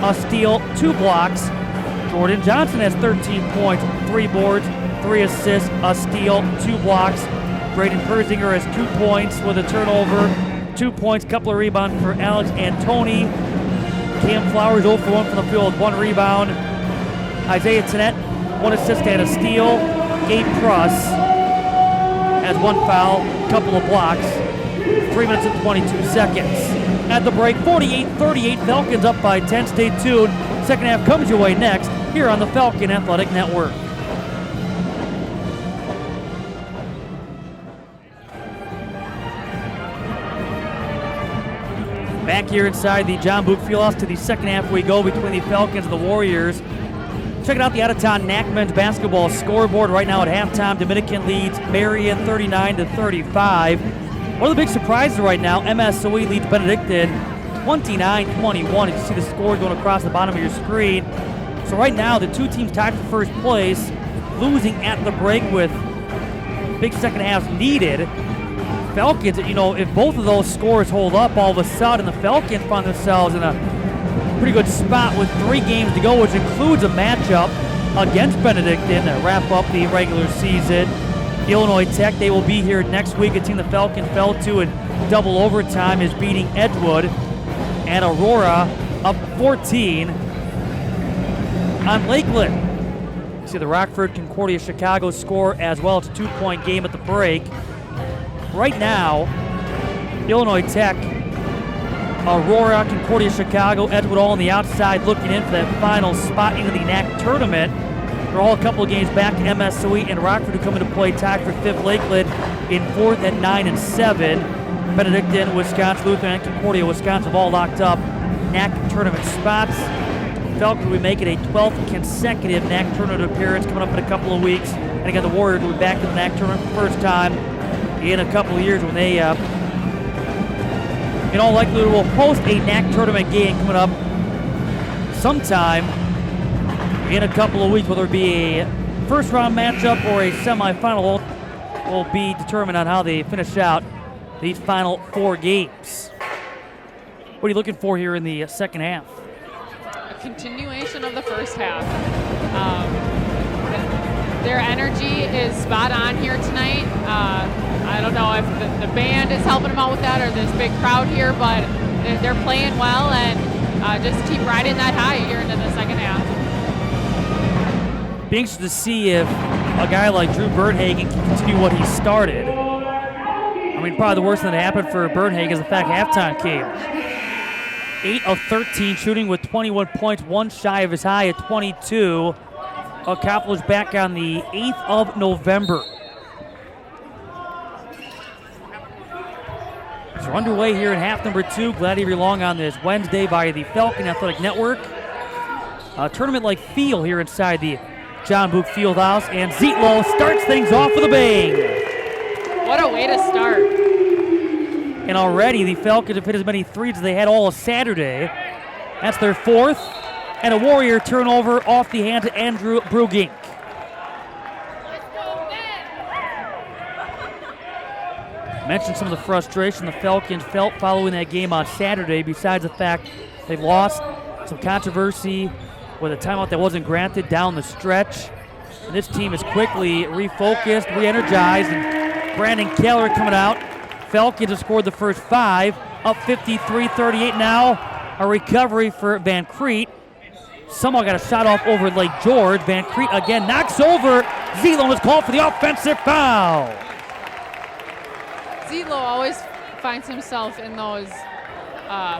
a steal, 2 blocks. Jordan Johnson has 13 points, 3 boards, 3 assists, a steal, 2 blocks. Braden Persinger has 2 points with a turnover, 2 points, couple of rebounds for Alex Antoni. Cam Flowers 0 for 1 from the field, 1 rebound. Isaiah Tennant, 1 assist and a steal. Gabe Pruss has 1 foul, couple of blocks. 3 minutes and 22 seconds. At the break, 48-38, Falcons up by 10. Stay tuned. Second half comes your way next here on the Falcon Athletic Network. Back here inside the John Book Fieldhouse to the second half we go between the Falcons and the Warriors. Checking out the out-of-town NAC men's basketball scoreboard right now at halftime. Dominican leads Marion 39-35. One of the big surprises right now, MSOE leads Benedictine 29-21. You can see the score going across the bottom of your screen. So right now, the two teams tied for first place, losing at the break with big second halves needed. Falcons, if both of those scores hold up, all of a sudden the Falcons find themselves in a pretty good spot with 3 games to go, which includes a matchup against Benedictine to wrap up the regular season. Illinois Tech, they will be here next week. A team the Falcons fell to in double overtime is beating Edgewood. And Aurora up 14 on Lakeland. See the Rockford Concordia Chicago score as well. It's a 2-point game at the break. Right now, Illinois Tech, Aurora, Concordia Chicago, Edgewood all on the outside looking in for that final spot into the NAC tournament. They're all a couple of games back. MSOE and Rockford who come into play tied for 5th. Lakeland in 4th at 9-7. Benedictine, Wisconsin Lutheran, and Concordia, Wisconsin have all locked up NAC tournament spots. Falcons will be making a 12th consecutive NAC tournament appearance coming up in a couple of weeks. And again, the Warriors will be back to the NAC tournament for the first time in a couple of years when they, in all likelihood, will host a NAC tournament game coming up sometime in a couple of weeks. Whether it be a first-round matchup or a semifinal will be determined on how they finish out these final 4 games. What are you looking for here in the second half? A continuation of the first half. Their energy is spot on here tonight. I don't know if the band is helping them out with that or this big crowd here, but they're playing well and just keep riding that high here into the second half. Be interested to see if a guy like Drew Bernhagen can continue what he started. I mean, probably the worst thing that happened for Bernhagen is the fact halftime came. 8 of 13 shooting with 21 points, one shy of his high at 22. Accomplished back on the 8th of November. So we're underway here in half number 2. Glad to have you along on this Wednesday via the Falcon Athletic Network. A tournament-like feel here inside the John Book Fieldhouse, and Zietlow starts things off with a bang. What a way to start. And already the Falcons have hit as many threes as they had all of Saturday. That's their 4th. And a Warrior turnover off the hands of Andrew Brugink. Mentioned some of the frustration the Falcons felt following that game on Saturday, besides the fact they've lost some controversy with a timeout that wasn't granted down the stretch. And this team is quickly refocused, re-energized, and Brandon Keller coming out. Falcons have scored the first 5, up 53-38 now. A recovery for Van Crete. Somehow got a shot off over Lake George. Van Crete again knocks over Zietlow and is called for the offensive foul. Zietlow always finds himself in those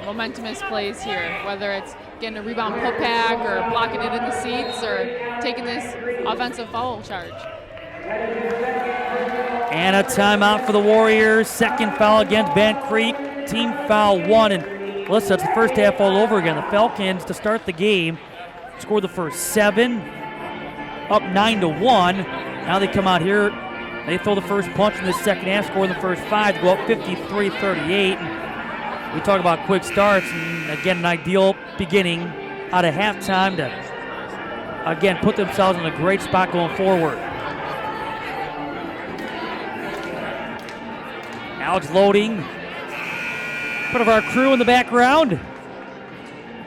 momentumous plays here, whether it's getting a rebound putback or blocking it in the seats or taking this offensive foul charge. And a timeout for the Warriors. Second foul against Van Crete. Team foul 1. And listen, that's the first half all over again. The Falcons, to start the game, scored the first 7, up 9-1. Now they come out here, they throw the first punch in the second half, score the first 5 to go up 53-38. And we talk about quick starts, and again, an ideal beginning out of halftime to, again, put themselves in a great spot going forward. Alex loading. Part of our crew in the background.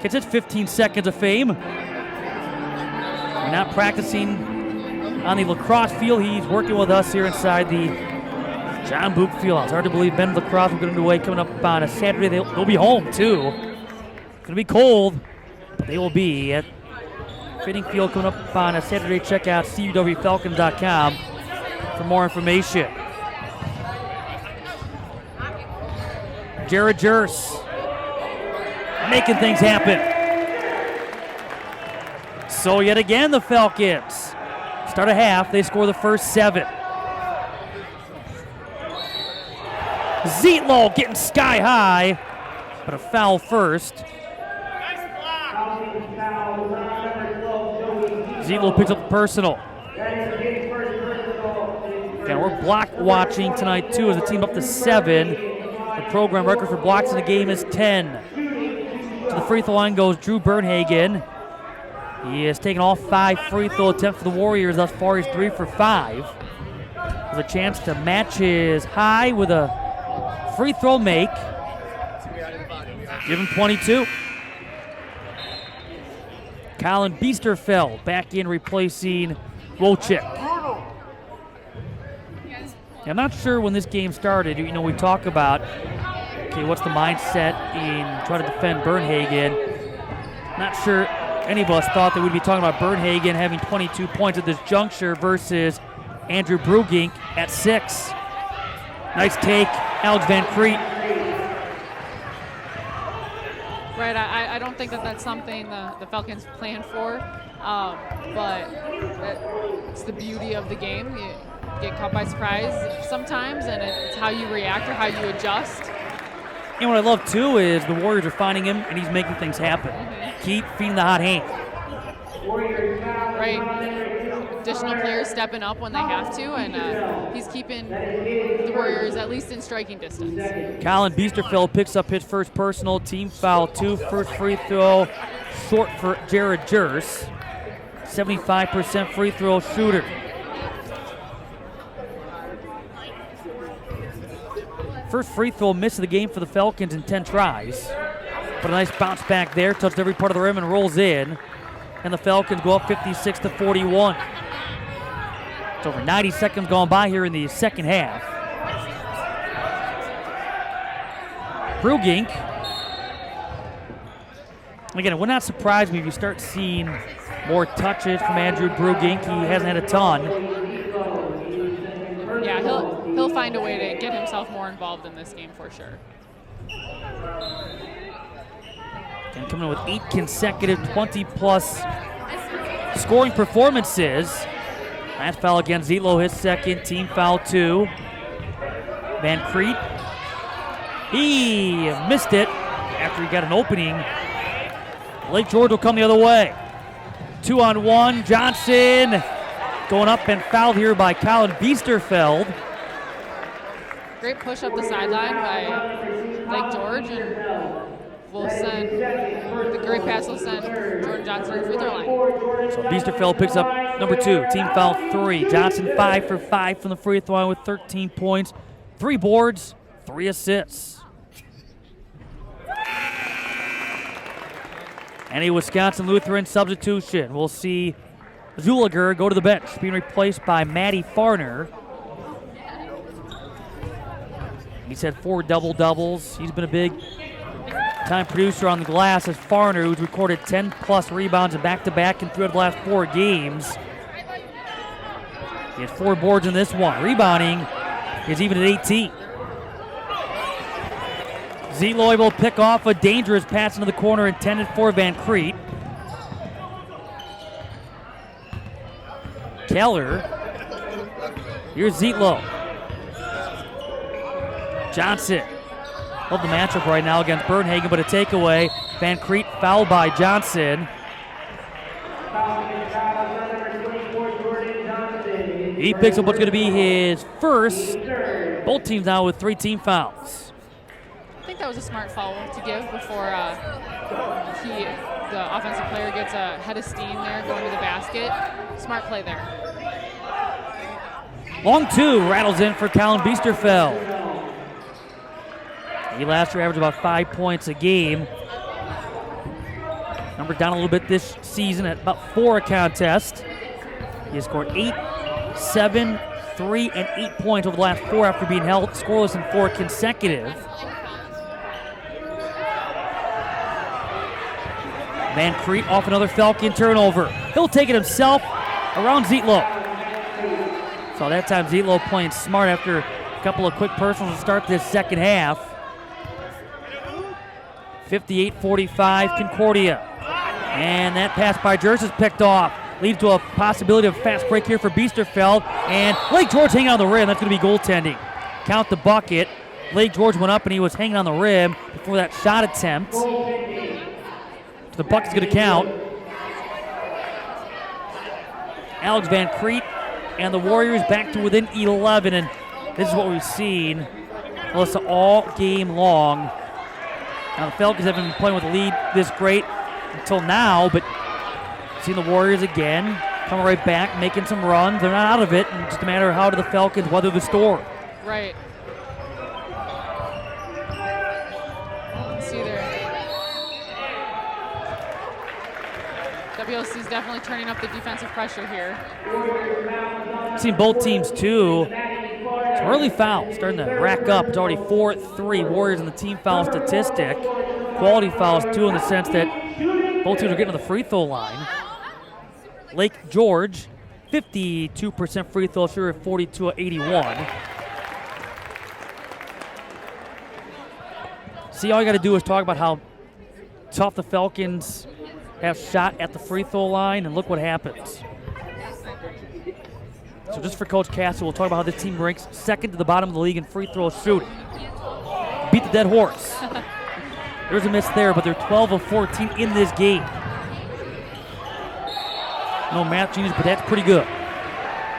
Gets his 15 seconds of fame. We're not practicing on the lacrosse field. He's working with us here inside the John Book Fieldhouse. Hard to believe men's lacrosse will get underway coming up on a Saturday. They'll be home too. It's going to be cold, but they will be at Fitting Field coming up on a Saturday. Check out CUWFalcons.com for more information. Jared Jers making things happen. So yet again, the Falcons start a half. They score the first 7. Zietlow getting sky high, but a foul first. Zelo picks up the personal. Again, we're block watching tonight too as the team up to 7. The program record for blocks in the game is 10. To the free throw line goes Drew Bernhagen. He has taken all 5 free throw attempts for the Warriors thus far. He's 3 for 5. With a chance to match his high with a free throw make. Give him 22. Colin Biesterfeld back in replacing Wojcik. I'm not sure when this game started. You know, we talk about, okay, what's the mindset in trying to defend Bernhagen. Not sure any of us thought that we'd be talking about Bernhagen having 22 points at this juncture versus Andrew Brugink at 6. Nice take, Alex Van Crete. Right, I don't think that that's something the Falcons planned for, but it's the beauty of the game. You get caught by surprise sometimes, and it's how you react or how you adjust. And what I love, too, is the Warriors are finding him, and he's making things happen. Keep feeding the hot hand. Right. Additional players stepping up when they have to, and he's keeping the Warriors at least in striking distance. Colin Biesterfeld picks up his first personal, team foul 2, first free throw short for Jared Jers. 75% free throw shooter. First free throw miss of the game for the Falcons in 10 tries. But a nice bounce back there, touched every part of the rim and rolls in. And the Falcons go up 56-41. It's over 90 seconds gone by here in the second half. Brugink. Again, it would not surprise me if you start seeing more touches from Andrew Brugink. He hasn't had a ton. Yeah, he'll find a way to get himself more involved in this game for sure. And coming in with 8 consecutive 20-plus scoring performances. Last foul against Zelo, his second, team foul 2. Van Crete. He missed it after he got an opening. Lake George will come the other way. 2-on-1, Johnson going up and fouled here by Colin Biesterfeld. Great push up the sideline by Lake George, and the great pass will send Jordan Johnson to the free throw line. So Biesterfeld picks up number 2, team foul 3. Johnson 5 for 5 from the free throw line with 13 points, 3 boards, 3 assists. And a Wisconsin Lutheran substitution. We'll see Zuliger go to the bench, being replaced by Matty Farner. He's had 4 double-doubles. He's been a big time producer on the glass as Farner, who's recorded 10-plus rebounds in back-to-back in 3 of the last 4 games. He had 4 boards in this one. Rebounding is even at 18. Zelo able to pick off a dangerous pass into the corner intended for Van Crete. Keller. Here's Zelo. Johnson. Love the matchup right now against Bernhagen, but a takeaway. Van Crete fouled by Johnson. He picks up what's going to be his first. Both teams now with 3 team fouls. I think that was a smart foul to give before the offensive player gets a head of steam there going to the basket. Smart play there. Long 2 rattles in for Colin Biesterfeld. He last year averaged about 5 points a game. Number down a little bit this season at about 4 a contest. He has scored 8, 7, 3, and 8 points over the last 4 after being held scoreless in 4 consecutive. Van Crete off another Falcon turnover. He'll take it himself around Zelo. So that time Zelo playing smart after a couple of quick personals to start this second half. 58-45 Concordia. And that pass by Jers is picked off. Leads to a possibility of a fast break here for Biesterfeld. And Lake George hanging on the rim. That's going to be goaltending. Count the bucket. Lake George went up and he was hanging on the rim before that shot attempt. So the bucket's going to count. Alex Van Crete and the Warriors back to within 11, and this is what we've seen Melissa all game long. Now the Falcons haven't been playing with a lead this great until now, but seeing the Warriors again coming right back, making some runs. They're not out of it, and it's just a matter of how do the Falcons weather the storm. Right. See there. WLC's definitely turning up the defensive pressure here. Seen both teams too. Some early fouls starting to rack up. It's already 4-3 Warriors in the team foul statistic. Quality fouls too, in the sense that both teams are getting to the free throw line. Lake George, 52% free throw shooter at 42 of 81. See, all you got to do is talk about how tough the Falcons have shot at the free throw line, and look what happens. So just for Coach Castle, we'll talk about how this team ranks second to the bottom of the league in free throw shooting. Beat the dead horse. There's a miss there, but they're 12 of 14 in this game. No math genius, but that's pretty good.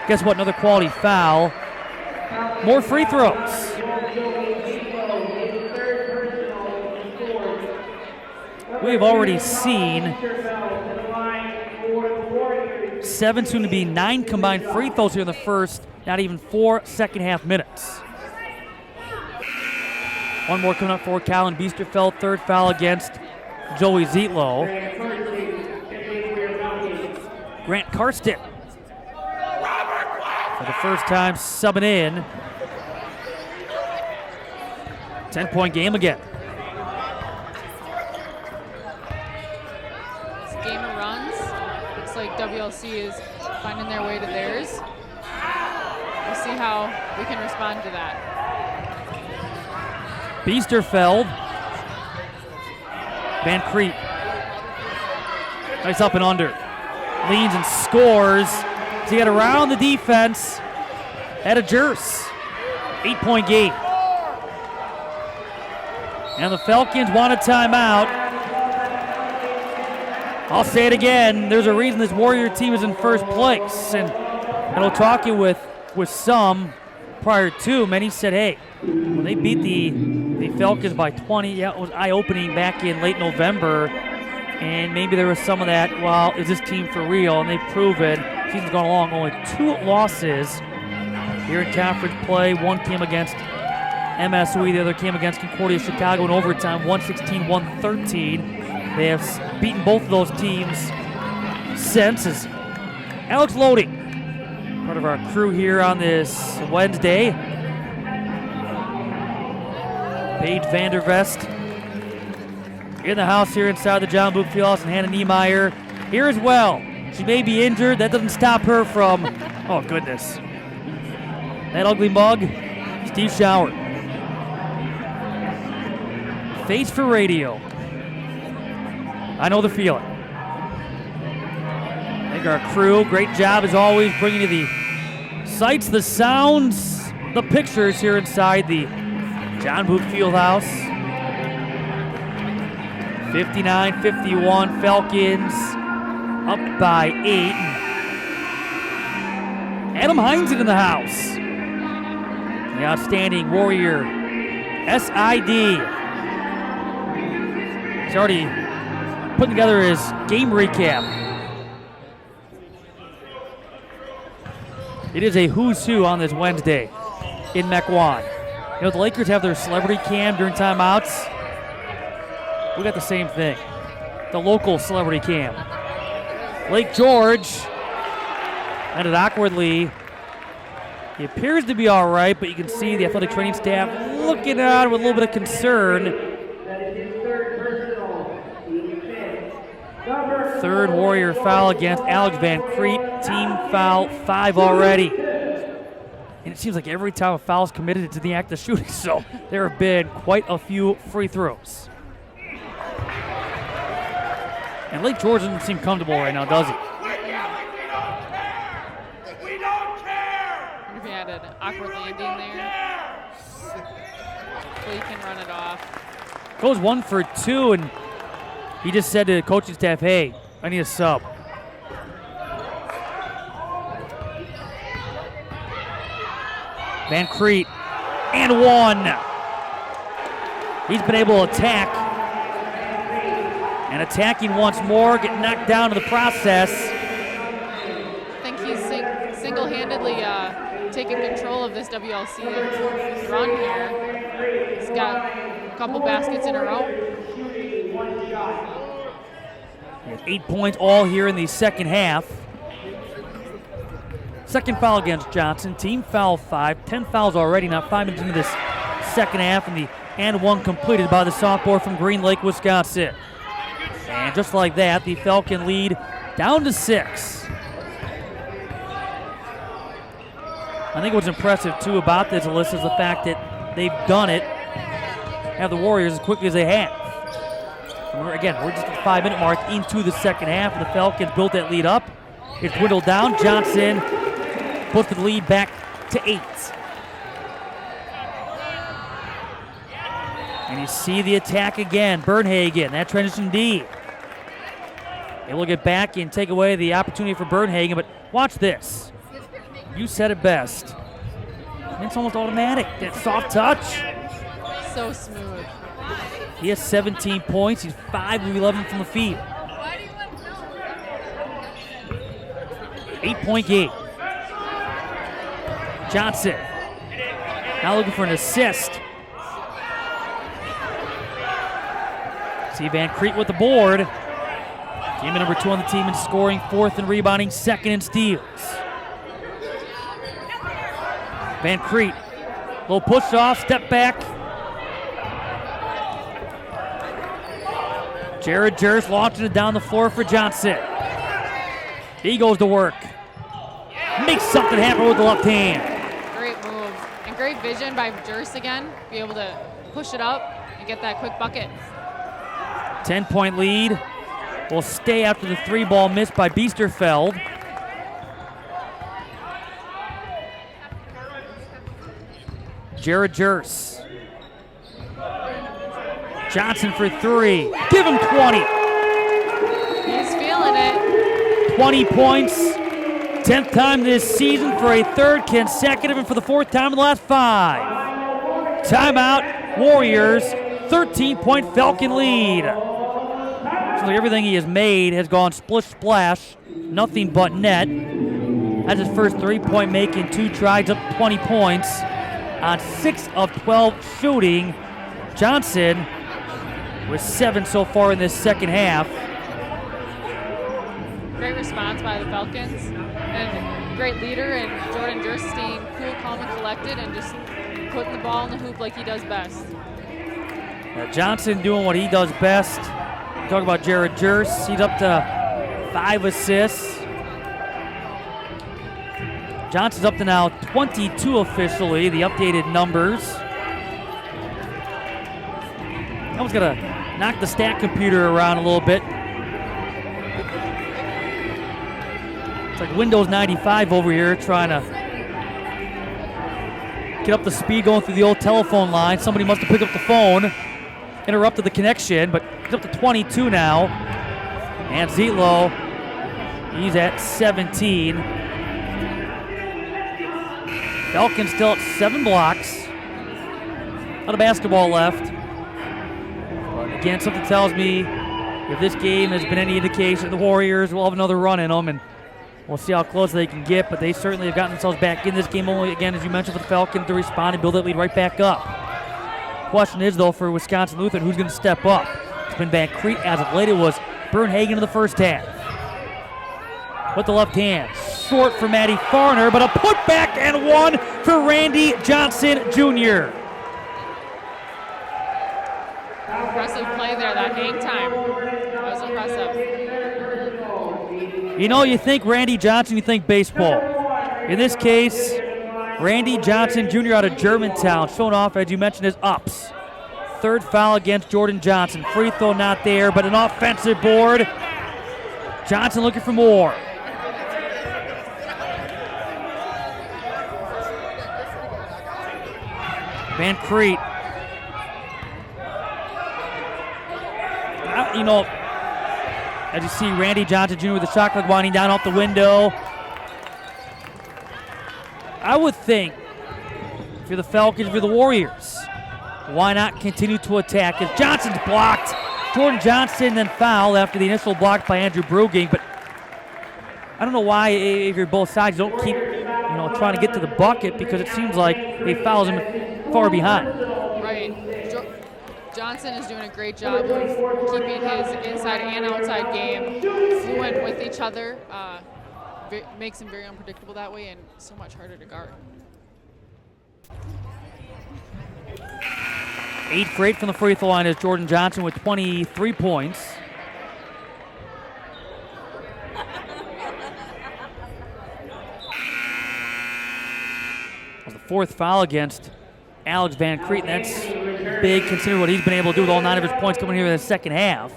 Guess what? Another quality foul. More free throws. We've already seen 7, soon to be 9 combined free throws here in the first, not even 4 second half minutes. One more coming up for Callan Biesterfeld, third foul against Joey Zietlow. Grant Karsten, for the first time subbing in. 10-point game again. WLC is finding their way to theirs. We'll see how we can respond to that. Biesterfeld. Van Crete. Nice up and under. Leans and scores. So he got around the defense at a Jers. 8-point game. And the Falcons want a timeout. I'll say it again, there's a reason this Warrior team is in first place. And we'll talking with some prior to, many said, hey, when they beat the Falcons by 20, yeah, it was eye-opening back in late November. And maybe there was some of that, well, is this team for real? And they've proven, season's gone along, only 2 losses here in conference play. One came against MSU, the other came against Concordia Chicago in overtime, 116-113. They have beaten both of those teams since. As Alex Lodi, part of our crew here on this Wednesday. Paige Vandervest in the house here inside the John Book Fieldhouse, and Hannah Niemeyer here as well. She may be injured. That doesn't stop her from, oh goodness, that ugly mug, Steve Schauer. Face for radio. I know the feeling. I think our crew, great job as always, bringing you the sights, the sounds, the pictures here inside the John Boot Fieldhouse. 59-51, Falcons up by 8. Adam Hines in the house. The outstanding Warrior SID. He's already putting together his game recap. It is a who's who on this Wednesday in Mequon. You know, the Lakers have their celebrity cam during timeouts. We got the same thing. The local celebrity cam. Lake George ended awkwardly. He appears to be all right, but you can see the athletic training staff looking at it with a little bit of concern. Third Warrior foul against Alex Van Crete. Team foul 5 already. And it seems like every time a foul is committed, it's in the act of shooting. So there have been quite a few free throws. And Lake George doesn't seem comfortable right now, does he? We had an awkward landing there. Hopefully he can run it off. Goes 1 for 2, and he just said to the coaching staff, hey, I need a sub. Van Crete, and 1. He's been able to attack, and attacking once more, get knocked down in the process. I think he's single-handedly taking control of this WLC run here. He's got a couple baskets in a row. He has 8 points all here in the second half. Second foul against Johnson. Team foul 5. 10 fouls already, now 5 minutes into this second half, and the and 1 completed by the sophomore from Green Lake, Wisconsin. And just like that, the Falcon lead down to 6. I think what's impressive, too, about this, Alyssa, is the fact that they've done it, have the Warriors as quickly as they have. We're just at the 5-minute mark into the second half, and the Falcons built that lead up. It's dwindled down. Johnson puts the lead back to 8. And you see the attack again. Bernhagen, that transition D. Able to get back and take away the opportunity for Bernhagen, but watch this. You said it best. It's almost automatic. That soft touch. So smooth. He has 17 points. He's 5 of 11 from the field. 8-point game. Johnson now looking for an assist. See Van Crete with the board. Team number 2 on the team in scoring, 4th in rebounding, 2nd in steals. Van Crete, little push off, step back. Jared Jers launching it down the floor for Johnson. He goes to work. Makes something happen with the left hand. Great move. And great vision by Jers again. Be able to push it up and get that quick bucket. 10-point lead. Will stay after the 3-ball miss by Biesterfeld. Jared Jers. Johnson for 3. Give him 20. He's feeling it. 20 points. 10th time this season for a 3rd consecutive, and for the 4th time in the last 5. Timeout. Warriors. 13-point Falcon lead. So everything he has made has gone splish-splash. Nothing but net. That's his first 3-point make in 2 tries, up 20 points on 6 of 12 shooting. Johnson with 7 so far in this second half. Great response by the Falcons, and great leader, and Jordan Jers staying cool, calm, and collected, and just putting the ball in the hoop like he does best. Johnson doing what he does best. Talk about Jared Jers. He's up to 5 assists. Johnson's up to now 22 officially, the updated numbers. I was going to knock the stat computer around a little bit. It's like Windows 95 over here trying to get up the speed going through the old telephone line. Somebody must have picked up the phone, interrupted the connection, but he's up to 22 now. And Zietlow, he's at 17. Falcons still at 7 blocks. Not a basketball left. But again, something tells me if this game has been any indication, the Warriors will have another run in them, and we'll see how close they can get, but they certainly have gotten themselves back in this game, only, again, as you mentioned, for the Falcons to respond and build that lead right back up. Question is, though, for Wisconsin Lutheran, who's going to step up? It's been Van Crete as of late. It was Bernhagen in the first half. With the left hand, short for Matty Farner, but a putback and 1 for Randy Johnson Jr. Impressive play there, that hang time. That was impressive. You know, you think Randy Johnson, you think baseball. In this case, Randy Johnson Jr. out of Germantown, showing off, as you mentioned, his ups. 3rd foul against Jordan Johnson. Free throw not there, but an offensive board. Johnson looking for more. Van Crete As you see, Randy Johnson Jr. with the shot clock winding down off the window. I would think, if you're the Falcons, if you're the Warriors, why not continue to attack? As Johnson's blocked, Jordan Johnson then fouled after the initial block by Andrew Bruging, but I don't know why, if you're both sides, you don't keep trying to get to the bucket, because it seems like they fouls him far behind. Right. Johnson is doing a great job of keeping his inside and outside game fluent with each other. Makes him very unpredictable that way and so much harder to guard. 8 for 8 from the free throw line is Jordan Johnson with 23 points. The 4th foul against Alex Van Crete, and that's big considering what he's been able to do with all 9 of his points coming here in the second half.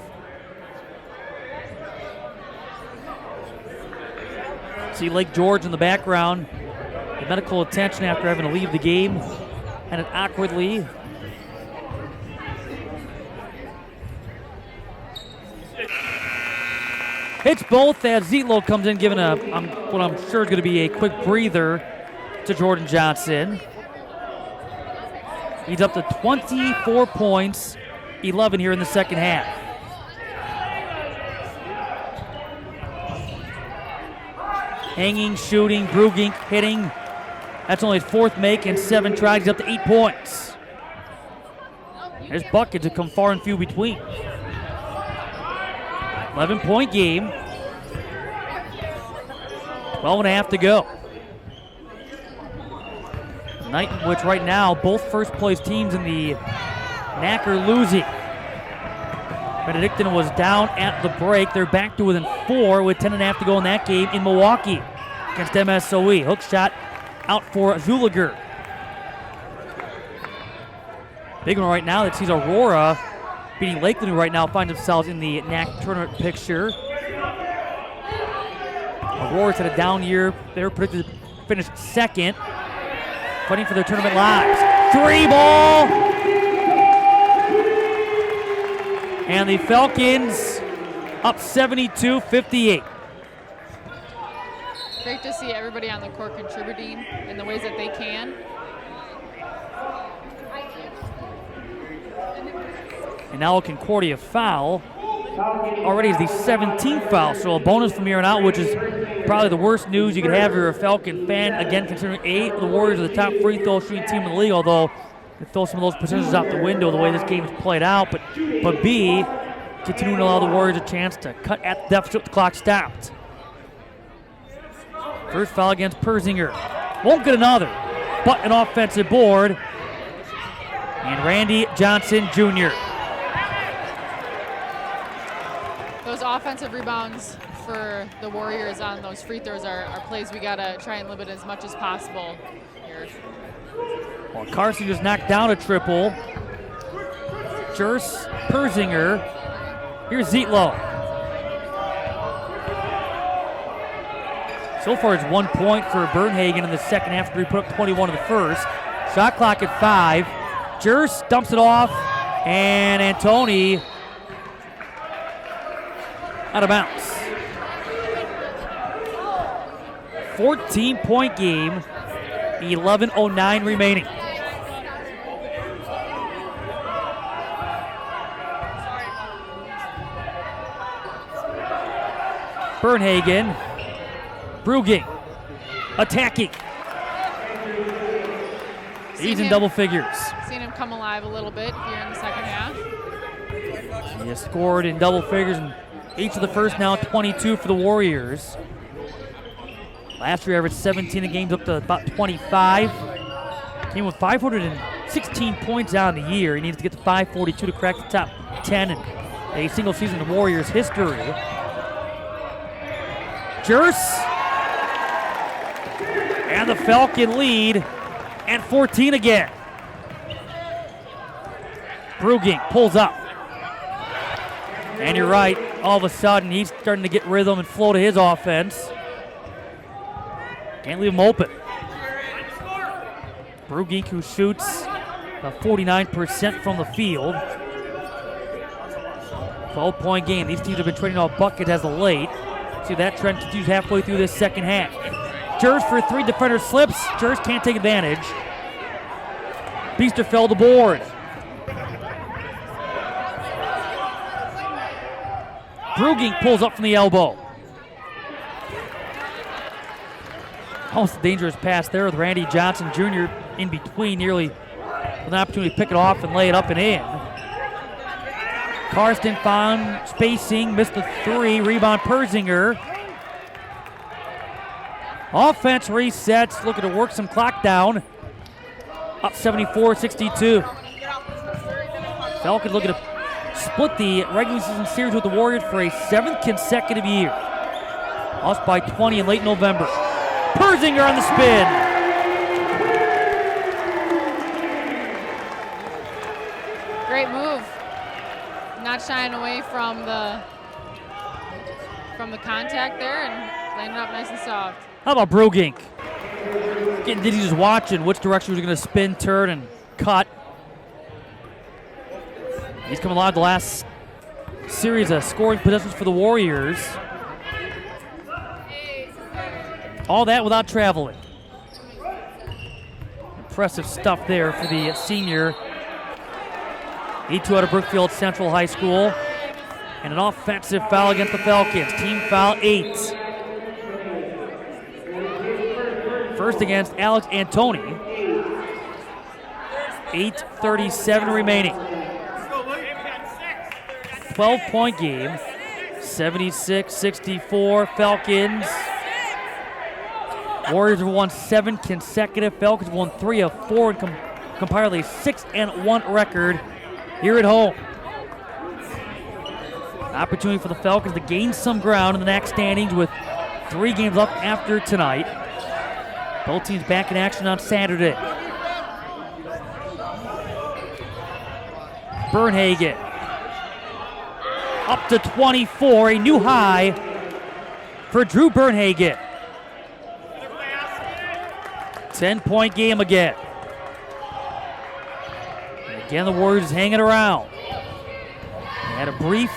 See Lake George in the background. The medical attention after having to leave the game, and it awkwardly. Hits both as Zietlow comes in, giving what I'm sure is going to be a quick breather to Jordan Johnson. He's up to 24 points, 11 here in the second half. Hanging, shooting, Brugink hitting. That's only his 4th make and 7 tries. He's up to 8 points. There's buckets that come far and few between. 11-point game. 12 and a half to go. A night in which right now both first-place teams in the NAC are losing. Benedictine was down at the break. They're back to within 4 with 10 and a half to go in that game in Milwaukee against MSOE. Hook shot out for Zuliger. Big one right now that sees Aurora beating Lakeland, who right now finds themselves in the NAC tournament picture. Aurora's had a down year. They were predicted to finish 2nd, fighting for their tournament lives. 3-ball! And the Falcons up 72-58. Great to see everybody on the court contributing in the ways that they can. And now a Concordia foul. Already is the 17th foul, so a bonus from here on out, which is probably the worst news you could have if you're a Falcon fan. Again, considering the Warriors are the top free throw shooting team in the league, although they throw some of those percentages out the window the way this game is played out. But B, continuing to allow the Warriors a chance to cut at the deficit with the clock stopped. First foul against Persinger. Won't get another, but an offensive board. And Randy Johnson Jr. Those offensive rebounds for the Warriors on those free throws are plays we got to try and limit as much as possible here. Well, Carson just knocked down a triple. Jers, Persinger. Here's Zietlow. So far it's 1 point for Bernhagen in the second half after he put up 21 in the first. Shot clock at 5. Jers dumps it off, and Antoni out of bounds. 14-point game, 11:09 remaining. Bernhagen, Bruging, attacking. He's in double figures. Seen him come alive a little bit here in the second half. He has scored in double figures in each of the first now 22 for the Warriors. Last year averaged 17 in games up to about 25. Came with 516 points out in the year. He needs to get to 542 to crack the top 10 in a single season in Warriors history. Jers. And the Falcon lead at 14 again. Bruging pulls up. And you're right, all of a sudden he's starting to get rhythm and flow to his offense. Can't leave him open. Bruging, who shoots 49% from the field. 12-point game. These teams have been trading off buckets as of late. See, that trend continues halfway through this second half. Jers for three, defender slips. Jers can't take advantage. Biesterfeld the board. Brugink pulls up from the elbow. Almost a dangerous pass there with Randy Johnson Jr. in between, nearly with an opportunity to pick it off and lay it up and in. Karsten found spacing, missed the three, rebound Persinger. Offense resets, looking to work some clock down. Up 74-62. Falcons looking to split the regular season series with the Warriors for a 7th consecutive year. Lost by 20 in late November. Persinger on the spin. Great move. Not shying away from the contact there and landing up nice and soft. How about Brugink? Getting dizzy just watching which direction he was going to spin, turn, and cut. He's coming along the last series of scoring possessions for the Warriors. All that without traveling. Impressive stuff there for the senior. 8-2 out of Brookfield Central High School. And an offensive foul against the Falcons. Team foul 8. First against Alex Antoni. 8:37 remaining. 12-point game. 76-64 Falcons. Warriors have won 7 consecutive. Falcons won 3 of 4 and compiled a 6-1 record here at home. Opportunity for the Falcons to gain some ground in the NAC standings with 3 games left after tonight. Both teams back in action on Saturday. Bernhagen up to 24, a new high for Drew Bernhagen. 10-point game again. And again, the Warriors hanging around. They had a brief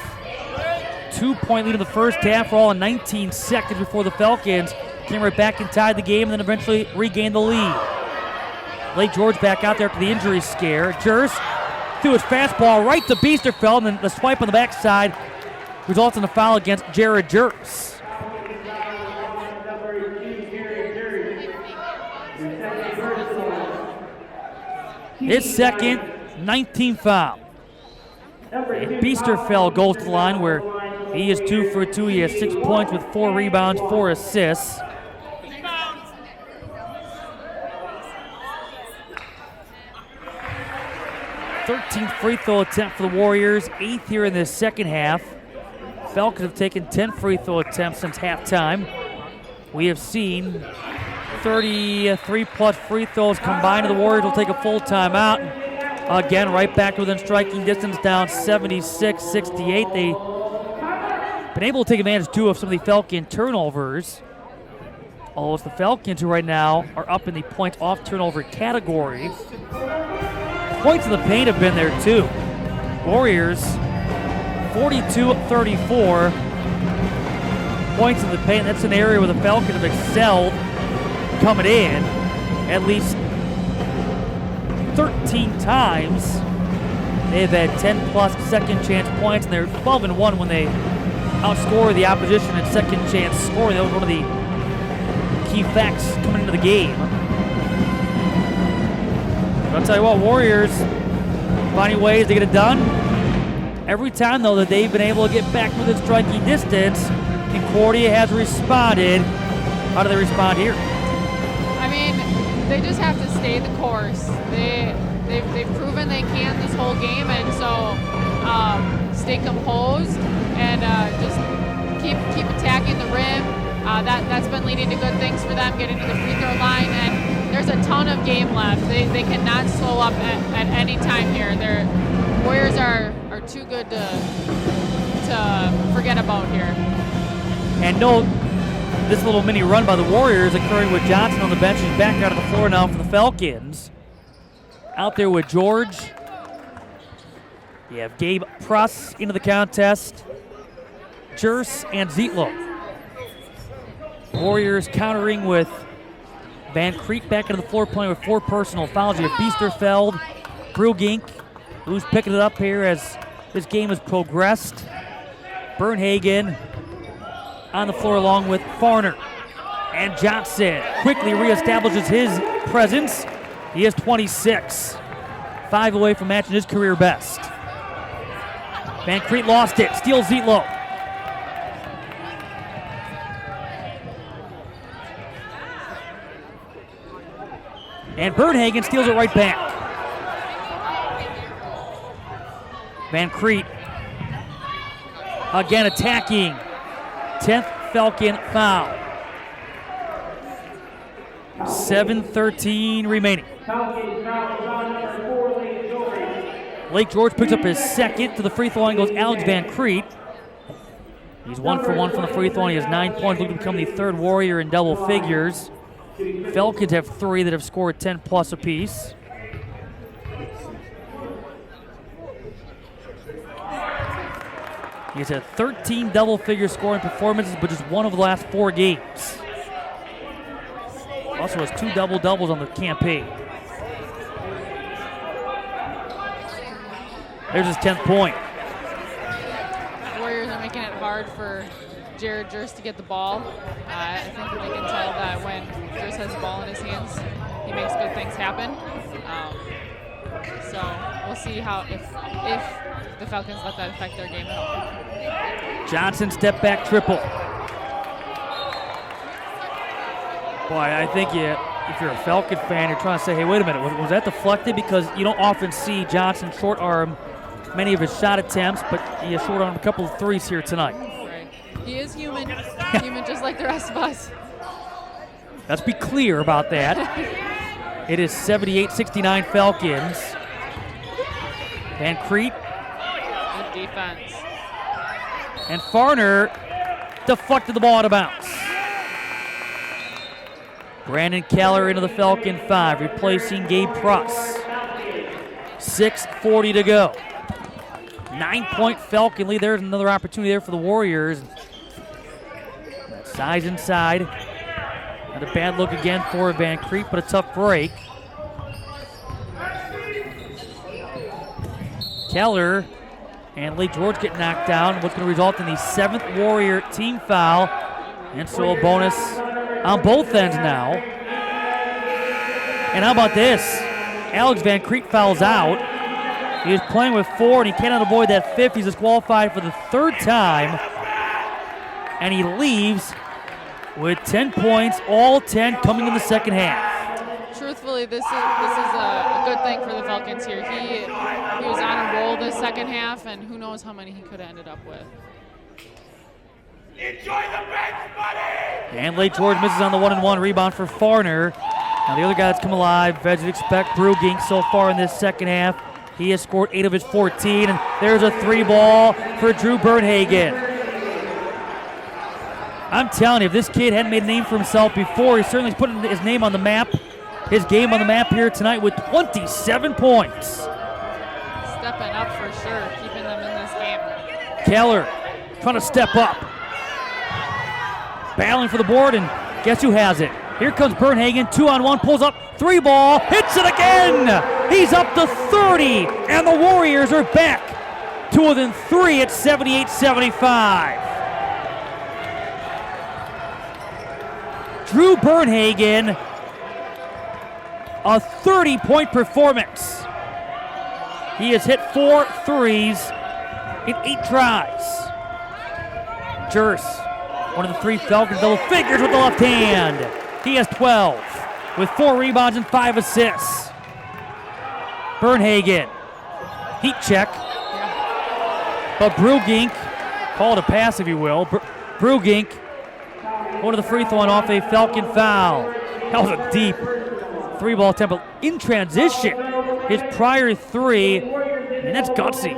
2-point lead in the first half for all in 19 seconds before the Falcons came right back and tied the game and then eventually regained the lead. Blake George back out there after the injury scare. Jers threw his fastball right to Biesterfeld, and then the swipe on the backside results in a foul against Jared Jers. His second, 19th foul. And Biesterfeld goes to the line where he is 2 for 2. He has 6 points with 4 rebounds, 4 assists. 13th free throw attempt for the Warriors, 8th here in the second half. Falcons have taken 10 free throw attempts since halftime. We have seen 33-plus free throws combined. The Warriors will take a full timeout. Again, right back within striking distance, down 76-68. They've been able to take advantage, too, of some of the Falcon turnovers. Although it's the Falcons who right now are up in the points off turnover category. Points in the paint have been there, too. Warriors, 42-34. Points in the paint. That's an area where the Falcons have excelled coming in at least 13 times. They've had 10-plus second chance points, and they're 12-1 when they outscore the opposition in second chance scoring. That was one of the key facts coming into the game. But I'll tell you what, Warriors finding ways to get it done. Every time, though, that they've been able to get back within striking distance, Concordia has responded. How do they respond here? I mean, they just have to stay the course. They've proven they can this whole game, and so stay composed and just keep attacking the rim. That's been leading to good things for them, getting to the free throw line, and there's a ton of game left. They cannot slow up at any time here. Their Warriors are too good to forget about here. And note, this little mini run by the Warriors occurring with Johnson on the bench. He's back out on the floor now for the Falcons. Out there with George. You have Gabe Pruss into the contest, Jers and Zietlow. Warriors countering with Van Creek back into the floor playing with 4 personal fouls. You have Biesterfeld, Brugink, who's picking it up here as this game has progressed. Bernhagen on the floor along with Farner. And Johnson quickly reestablishes his presence. He is 26. 5 away from matching his career best. Van Creek lost it, steals Zietlow. And Bernhagen steals it right back. Van Creek again attacking. 10th Falcon foul. 7:13 remaining. Lake George picks up his second. To the free throw line goes Alex Van Creek. He's 1 for 1 from the free throw line. He has 9 points, looking to become the 3rd Warrior in double figures. Falcons have 3 that have scored 10 plus apiece. He's had 13 double-figure scoring performances, but just 1 of the last 4 games. Also has 2 double-doubles on the campaign. There's his 10th point. The Warriors are making it hard for Jared Jers to get the ball. I think that they can tell that when Jers has the ball in his hands, he makes good things happen. So we'll see how if the Falcons let that affect their game at all. Johnson step back triple. Boy, I think if you're a Falcon fan, you're trying to say, hey, wait a minute, was that deflected? Because you don't often see Johnson short arm many of his shot attempts, but he has short armed a couple of threes here tonight. Right. He is human, human just like the rest of us. Let's be clear about that. It is 78-69 Falcons. Van Creek. Good defense. And Farner deflected the ball out of bounds. Brandon Keller into the Falcon 5, replacing Gabe Pruss. 6:40 to go. 9-point Falcon lead. There's another opportunity there for the Warriors. Size inside. Not a bad look again for Van Creek, but a tough break. Keller and Lake George get knocked down, what's going to result in the 7th Warrior team foul. And so a bonus on both ends now. And how about this? Alex Van Creek fouls out. He is playing with 4, and he cannot avoid that 5th. He's disqualified for the 3rd time. And he leaves with 10 points, all 10 coming in the second half. Truthfully, this is a good thing for the Falcons here. He was on a roll this second half, and who knows how many he could have ended up with. Enjoy the bench, buddy! And Lake George misses on the 1-and-1 rebound for Farner. Now the other guy that's come alive, as you'd expect, Brugink so far in this second half. He has scored 8 of his 14, and there's a 3-ball for Drew Bernhagen. I'm telling you, if this kid hadn't made a name for himself before, he's certainly putting his name on the map, his game on the map here tonight with 27 points. Stepping up for sure, keeping them in this game. Keller trying to step up. Battling for the board, and guess who has it? Here comes Bernhagen, 2-on-1, pulls up, 3-ball, hits it again! He's up to 30, and the Warriors are back to within 3 at 78-75. Drew Bernhagen, a 30-point performance. He has hit 4 threes in 8 tries. Jers, one of the 3 Falcons double figures with the left hand. He has 12 with 4 rebounds and 5 assists. Bernhagen, heat check. But Brugink, call it a pass if you will. Brugink going to the free throw line off a Falcon foul. That was a deep 3-ball attempt, but in transition, his prior 3, and that's gutsy.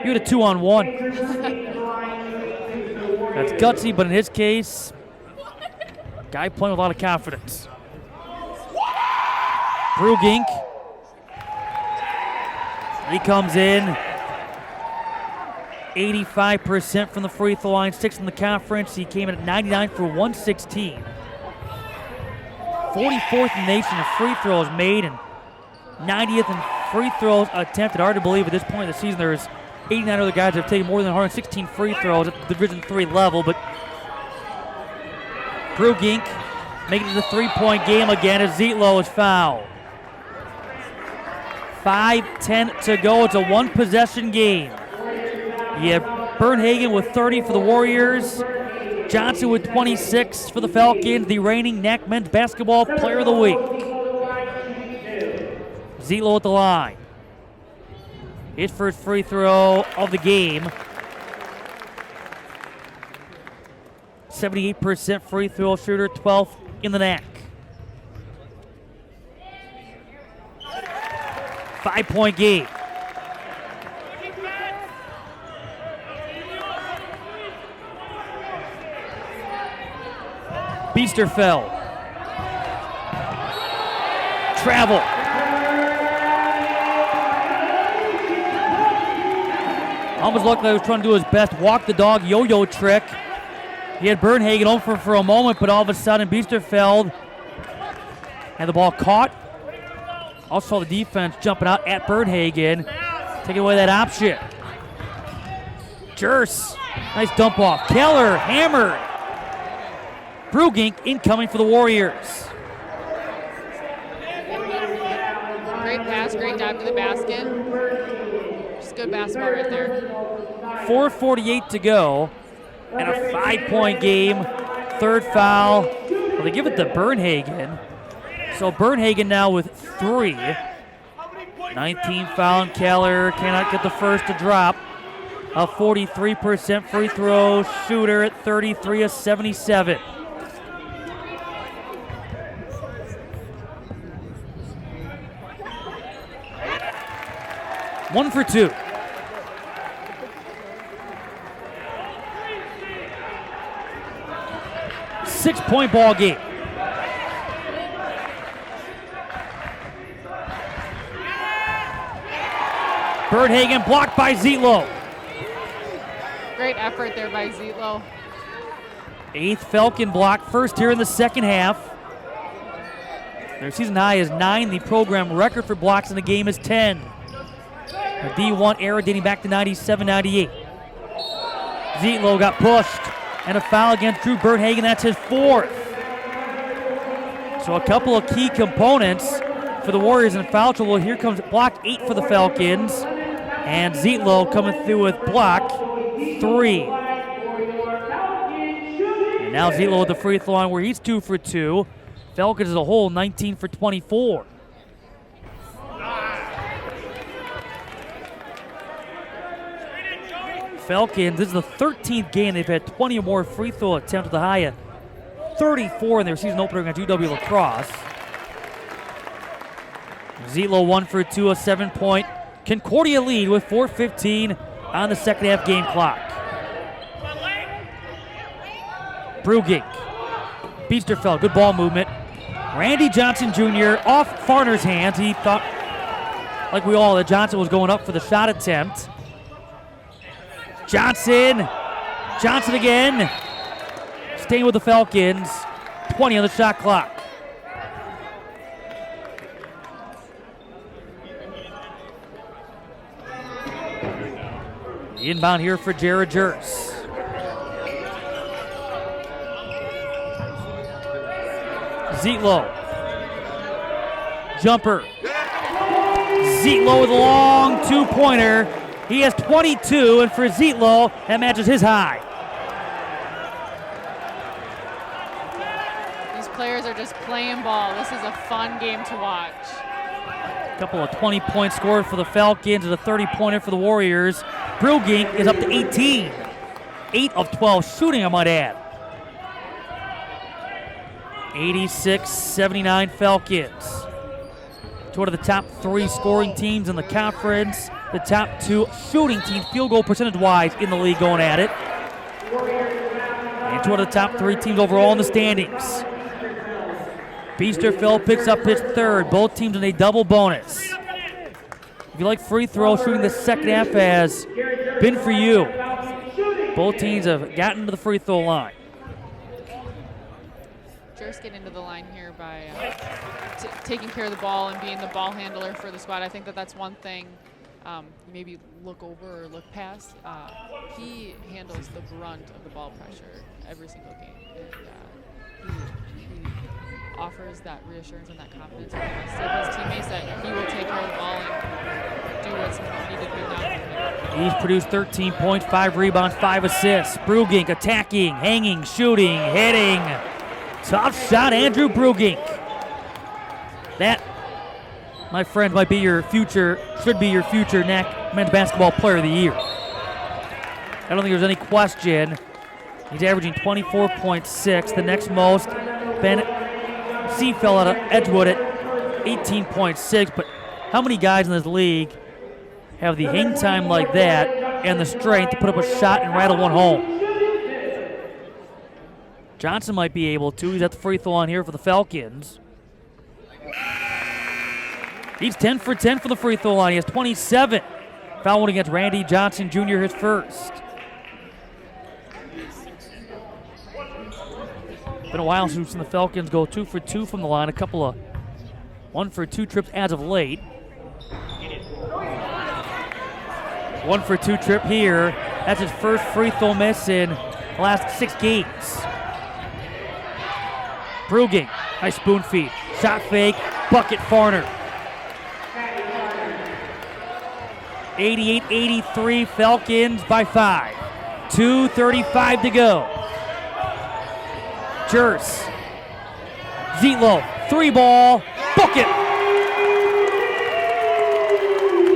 You had a 2-on-1. That's gutsy, but in his case, guy playing with a lot of confidence. Brugink, he comes in, 85% from the free throw line, 6th in the conference. He came in at 99 for 116. 44th in the nation in free throws made and 90th in free throws attempted. Hard to believe at this point in the season there's 89 other guys that have taken more than 116 free throws at the Division III level, but Brugink making it the three-point game again as Zietlow is fouled. 5:10 to go. It's a one-possession game. You have Bernhagen with 30 for the Warriors. Johnson with 26 for the Falcons, the reigning NAC Men's Basketball Player of the Week. Zietlow at the line. His first free throw of the game. 78% free throw shooter, 12th in the NAC. 5-point game. Biesterfeld. Travel. Almost looked like he was trying to do his best walk the dog yo-yo trick. He had Bernhagen over for a moment, but all of a sudden Biesterfeld had the ball caught. Also the defense jumping out at Bernhagen, taking away that option. Jers, nice dump off. Keller hammered. Brugink incoming for the Warriors. Great pass, great dive to the basket. Just good basketball right there. 4:48 to go, and a 5-point game. Third foul. Well, they give it to Bernhagen. So Bernhagen now with 3. 19 foul, and Keller cannot get the first to drop. A 43% free throw shooter at 33 of 77. One for 2. Six-point ball game. Bernhagen blocked by Zietlow. Great effort there by Zietlow. 8th Falcon block, first here in the second half. Their season high is 9. The program record for blocks in the game is 10. A D1 era dating back to 97-98. Zietlow got pushed, and a foul against Drew Bernhagen. That's his 4th. So a couple of key components for the Warriors in foul trouble. Here comes block 8 for the Falcons, and Zietlow coming through with block 3. And now Zietlow at the free throw line where he's 2 for 2. Falcons as a whole 19 for 24. Falcons, this is the 13th game they've had 20 or more free throw attempts with a high of 34 in their season opener against UW La Crosse. Zietlow 1 for 2, a 7-point Concordia lead with 4:15 on the second half game clock. Brugink, Biesterfeld, good ball movement. Randy Johnson Jr. off Farner's hands. He thought, like we all, that Johnson was going up for the shot attempt. Johnson again. Staying with the Falcons. 20 on the shot clock. Inbound here for Jared Jers. Zietlow. Jumper. Zietlow with a long 2-pointer. He has 22, and for Zietlow, that matches his high. These players are just playing ball. This is a fun game to watch. A couple of 20-point scores for the Falcons and a 30-pointer for the Warriors. Brugink is up to 18. 8 of 12 shooting, I might add. 86-79 Falcons. It's one of the top 3 scoring teams in the conference. The top 2 shooting teams, field goal percentage-wise, in the league going at it. And it's one of the top 3 teams overall in the standings. Biesterfeld picks up his 3rd. Both teams in a double bonus. If you like free throw, shooting the second half has been for you. Both teams have gotten to the free throw line. Just get into the line here by taking care of the ball and being the ball handler for the squad. I think that's one thing you maybe look over or look past. He handles the brunt of the ball pressure every single game. And he offers that reassurance and that confidence to the rest of his teammates that he will take care of the ball and do what's needed to be done. He's produced 13 points, 5 rebounds, 5 assists. Brugink attacking, hanging, shooting, hitting. Tough shot, Andrew Brugink. That, my friend, might be your future, should be your future NAC Men's Basketball Player of the Year. I don't think there's any question. He's averaging 24.6. The next most, Ben Seafell out of Edgewood at 18.6. But how many guys in this league have the hang time like that and the strength to put up a shot and rattle one home? Johnson might be able to. He's at the free throw line here for the Falcons. He's 10 for 10 for the free throw line. He has 27. Foul one against Randy Johnson Jr., his first. Been a while since the Falcons go 2 for 2 from the line. A couple of 1 for 2 trips as of late. 1 for 2 trip here. That's his first free throw miss in the last 6 games. Brugink, nice spoon feed. Shot fake, bucket Farner. 88-83, Falcons by 5. 2:35 to go. Jers. Zietlow, 3 ball, bucket.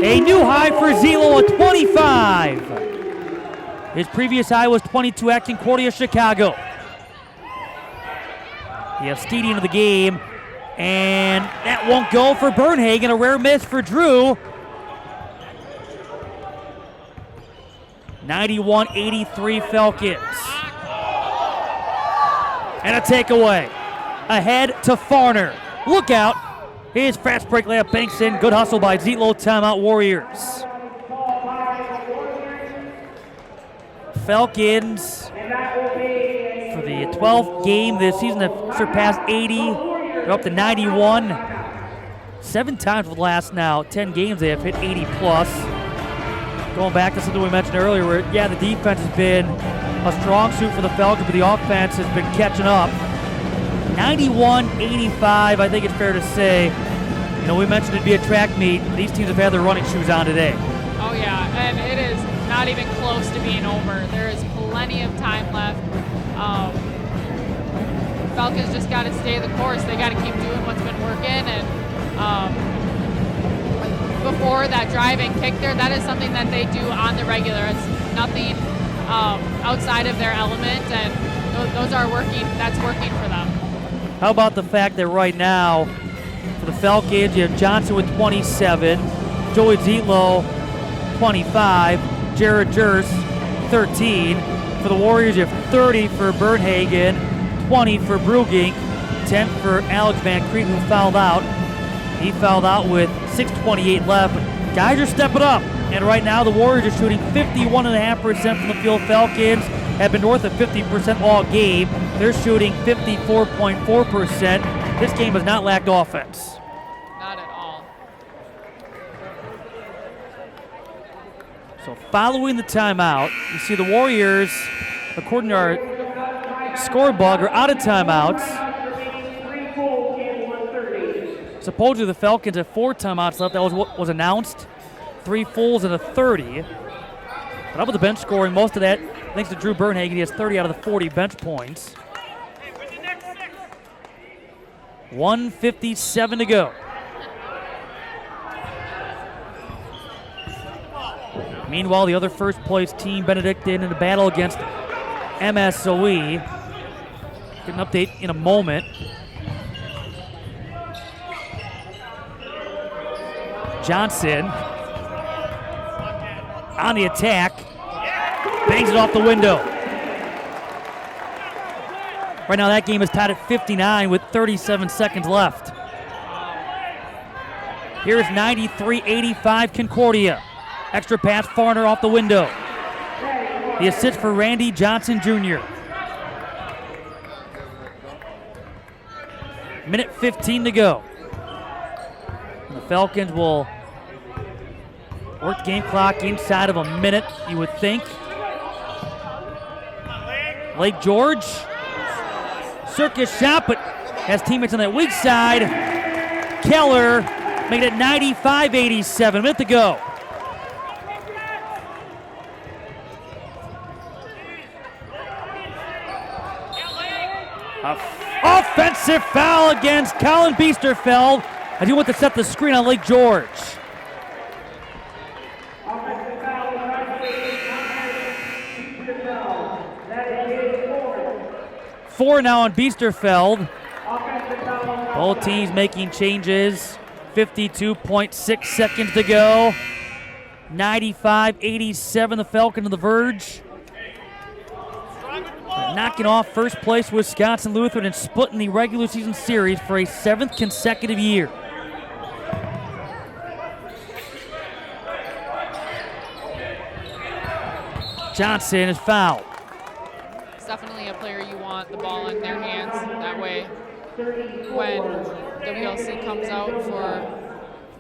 A new high for Zietlow at 25. His previous high was 22 at Concordia, Chicago. You have Steedy into the game, and that won't go for Bernhagen. A rare miss for Drew. 91-83 Falcons. And a takeaway. Ahead to Farner. Look out. His fast break layup banks in. Good hustle by Zietlow. Timeout Warriors. Falcons, for the 12th game this season, have surpassed 80. They're up to 91. 7 times for the last 10 games they have hit 80 plus. Going back to something we mentioned earlier where, the defense has been a strong suit for the Falcons, but the offense has been catching up. 91-85, I think it's fair to say. We mentioned it'd be a track meet. These teams have had their running shoes on today. Oh, yeah, and it is not even close to being over. There is plenty of time left. Falcons just got to stay the course. They got to keep doing what's been working. And before that driving kick there, that is something that they do on the regular. It's nothing outside of their element, and those are working. That's working for them. How about the fact that right now, for the Falcons, you have Johnson with 27, Joey Zietlow, 25, Jared Jers, 13. For the Warriors, you have 30 for Bernhagen, 20 for Brugink, 10 for Alex Van Crete, who fouled out. He fouled out with 6:28 left. Guys are stepping up, and right now the Warriors are shooting 51.5% from the field. Falcons have been north of 50% all game. They're shooting 54.4%. This game has not lacked offense. Not at all. So following the timeout, you see the Warriors, according to our scorebook, are out of timeouts. Supposedly the Falcons have 4 timeouts left. That was what was announced. 3 fulls and a 30. But up with the bench scoring, most of that thanks to Drew Bernhagen. He has 30 out of the 40 bench points. 1:57 to go. Meanwhile, the other first place team, Benedictine, in a battle against MSOE. Get an update in a moment. Johnson on the attack, bangs it off the window. Right now that game is tied at 59 with 37 seconds left. Here's 93-85 Concordia. Extra pass, Farner off the window. The assist for Randy Johnson Jr. Minute 15 to go. And the Falcons will work the game clock inside of a minute, you would think. Lake George. Circus shot, but has teammates on that weak side. Keller made it 95-87. Minute to go. Offensive foul against Colin Biesterfeld as he went to set the screen on Lake George. Four now on Biesterfeld. Both teams making changes. 52.6 seconds to go. 95-87, the Falcons on the verge. Knocking off first place Wisconsin Lutheran and splitting the regular season series for a 7th consecutive year. Johnson is fouled. It's definitely a player you want the ball in their hands. That way, when WLC comes out for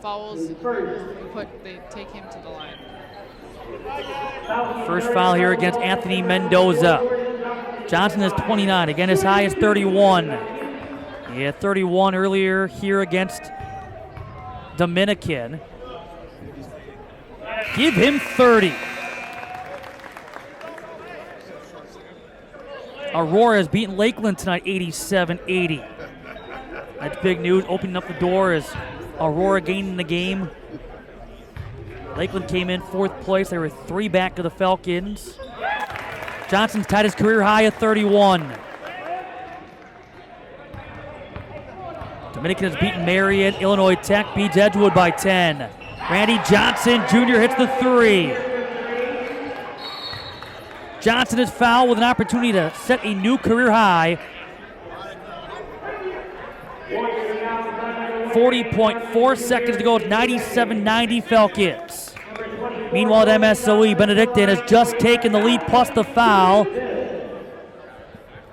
fouls, they take him to the line. First foul here against Anthony Mendoza. Johnson is 29, again as high as 31. He had 31 earlier here against Dominican. Give him 30. Aurora has beaten Lakeland tonight 87-80. That's big news, opening up the door as Aurora gaining the game. Lakeland came in 4th place. They were 3 back to the Falcons. Johnson's tied his career high at 31. Dominican has beaten Marion. Illinois Tech beats Edgewood by 10. Randy Johnson Jr. hits the 3. Johnson is fouled with an opportunity to set a new career high. 40.4 seconds to go. 97-90 Falcons. Meanwhile at MSOE, Benedictine has just taken the lead plus the foul.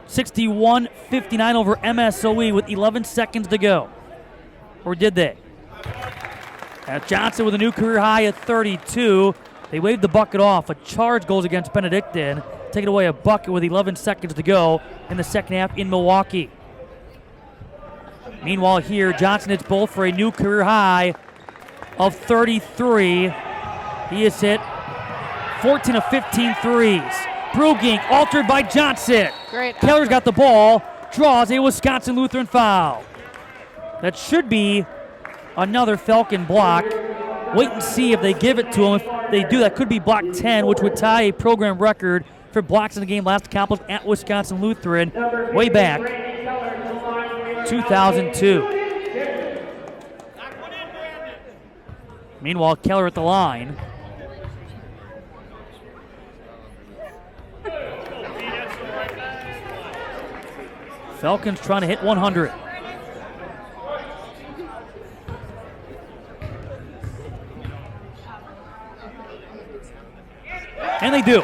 61-59 over MSOE with 11 seconds to go. Or did they? Now Johnson with a new career high at 32. They waved the bucket off. A charge goes against Benedictine, taking away a bucket with 11 seconds to go in the second half in Milwaukee. Meanwhile here, Johnson hits both for a new career high of 33. He has hit 14 of 15 threes. Brugink altered by Johnson. Great. Keller's got the ball, draws a Wisconsin Lutheran foul. That should be another Falcon block. Wait and see if they give it to him. If they do, that could be block 10, which would tie a program record for blocks in the game last accomplished at Wisconsin Lutheran way back 2002. Meanwhile, Keller at the line. Falcons trying to hit 100. And they do.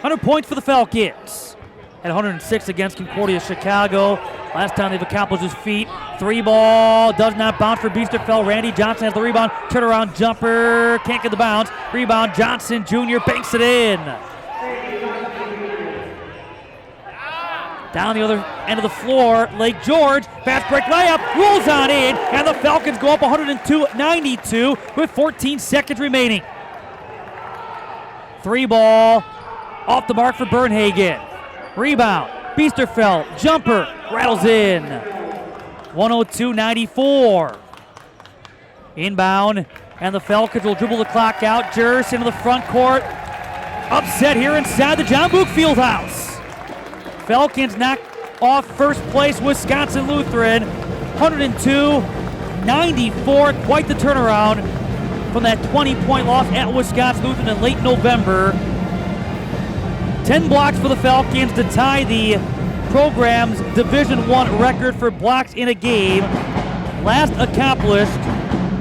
100 points for the Falcons. At 106 against Concordia Chicago. Last time they've accomplished this feat. 3 ball, does not bounce for Biesterfeld. Randy Johnson has the rebound. Turnaround jumper, can't get the bounce. Rebound, Johnson Jr. banks it in. Down the other end of the floor, Lake George, fast break layup, rolls on in, and the Falcons go up 102-92 with 14 seconds remaining. 3 ball, off the mark for Bernhagen. Rebound, Biesterfeld, jumper, rattles in. 102-94. Inbound, and the Falcons will dribble the clock out. Jers into the front court. Upset here inside the John Book Fieldhouse. Falcons knock off first place Wisconsin Lutheran. 102-94. Quite the turnaround from that 20-point loss at Wisconsin Lutheran in late November. 10 blocks for the Falcons to tie the program's Division I record for blocks in a game. Last accomplished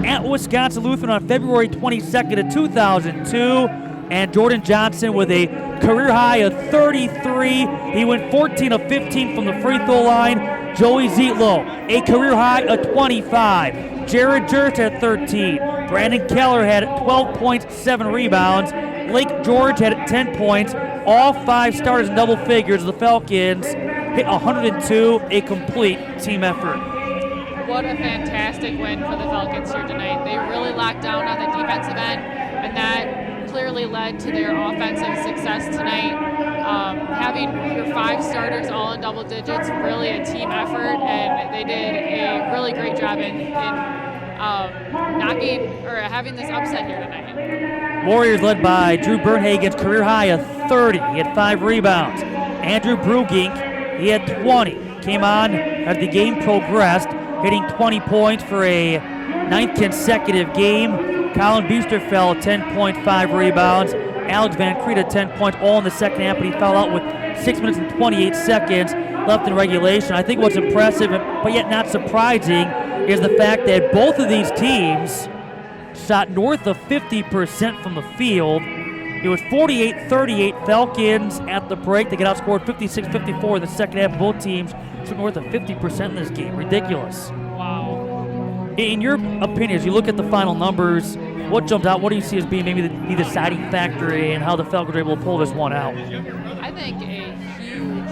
at Wisconsin Lutheran on February 22nd of 2002. And Jordan Johnson with a career high of 33. He went 14 of 15 from the free throw line. Joey Zietlow, a career high of 25. Jared Jurst had 13. Brandon Keller had 12 points, 7 rebounds. Lake George had 10 points. All 5 starters in double figures. The Falcons hit 102, a complete team effort. What a fantastic win for the Falcons here tonight. They really locked down on the defensive end, and that clearly led to their offensive success tonight. Having your 5 starters all in double digits, really a team effort, and they did a really great job in having this upset here tonight. Warriors led by Drew Bernhagen's career high of 30. He had 5 rebounds. Andrew Brugink, he had 20. Came on as the game progressed, hitting 20 points for a 9th consecutive game. Colin Biesterfeld, 10.5 rebounds. Alex Van Creta, 10 points, all in the second half, but he fouled out with 6 minutes and 28 seconds left in regulation. I think what's impressive, but yet not surprising, is the fact that both of these teams shot north of 50% from the field. It was 48-38 Falcons at the break. They get outscored 56-54 in the second half. Both teams shot north of 50% in this game. Ridiculous. Wow. In your opinion, as you look at the final numbers, what jumped out? What do you see as being maybe the deciding factor in how the Falcons were able to pull this one out? I think a huge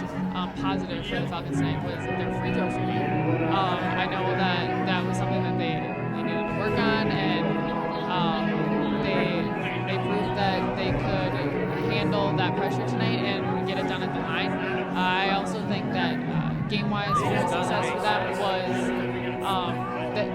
positive for the Falcons tonight was their free throw shooting. I know that was something that they needed to work on, and they proved that they could handle that pressure tonight and get it done at the line. I also think that game-wise, full success for them was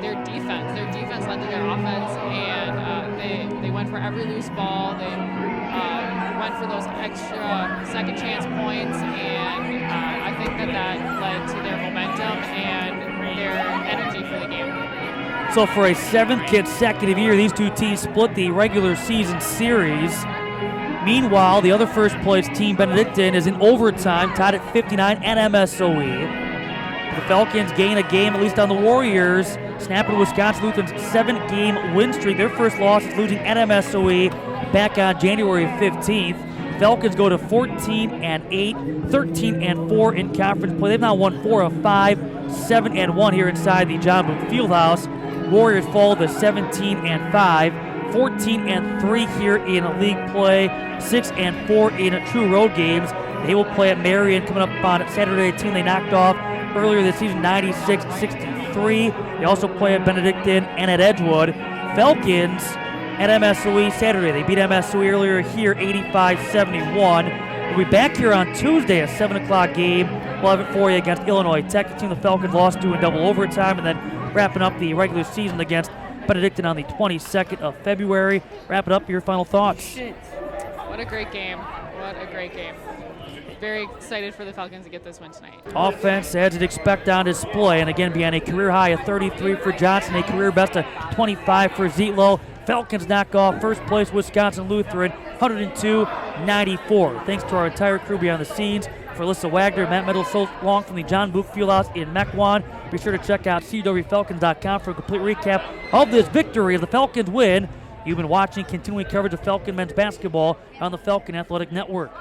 their defense. Their defense led to their offense, and they went for every loose ball. They went for those extra second chance points, and I think that led to their momentum and their energy for the game. So for a 7th consecutive year, these two teams split the regular season series. Meanwhile, the other first place team, Benedictine, is in overtime, tied at 59 at MSOE. The Falcons gain a game, at least on the Warriors, snapping Wisconsin Lutheran's 7-game win streak. Their first loss is losing at MSOE back on January 15th. Falcons go to 14-8, 13-4 in conference play. They've now won 4 of 5, 7-1 here inside the John Boone Fieldhouse. Warriors fall to 17-5, 14-3 here in league play, 6-4 in true road games. They will play at Marion coming up on Saturday, a team they knocked off earlier this season, 96-63. They also play at Benedictine and at Edgewood. Falcons at MSOE Saturday. They beat MSOE earlier here, 85-71. We'll be back here on Tuesday, a 7 o'clock game. We'll have it for you against Illinois Tech, a team the Falcons lost to in double overtime, and then wrapping up the regular season against Benedictine on the 22nd of February. Wrap it up, your final thoughts. What a great game. What a great game. Very excited for the Falcons to get this win tonight. Offense, as you'd expect, on display, and again behind a career high of 33 for Johnson, a career best of 25 for Zietlow. Falcons knock off first place Wisconsin Lutheran, 102-94. Thanks to our entire crew behind the scenes. For Alyssa Wagner, Matt Meadows, so long from the John Book Fieldhouse in Mequon. Be sure to check out CUWFalcons.com for a complete recap of this victory as the Falcons win. You've been watching continuing coverage of Falcon men's basketball on the Falcon Athletic Network.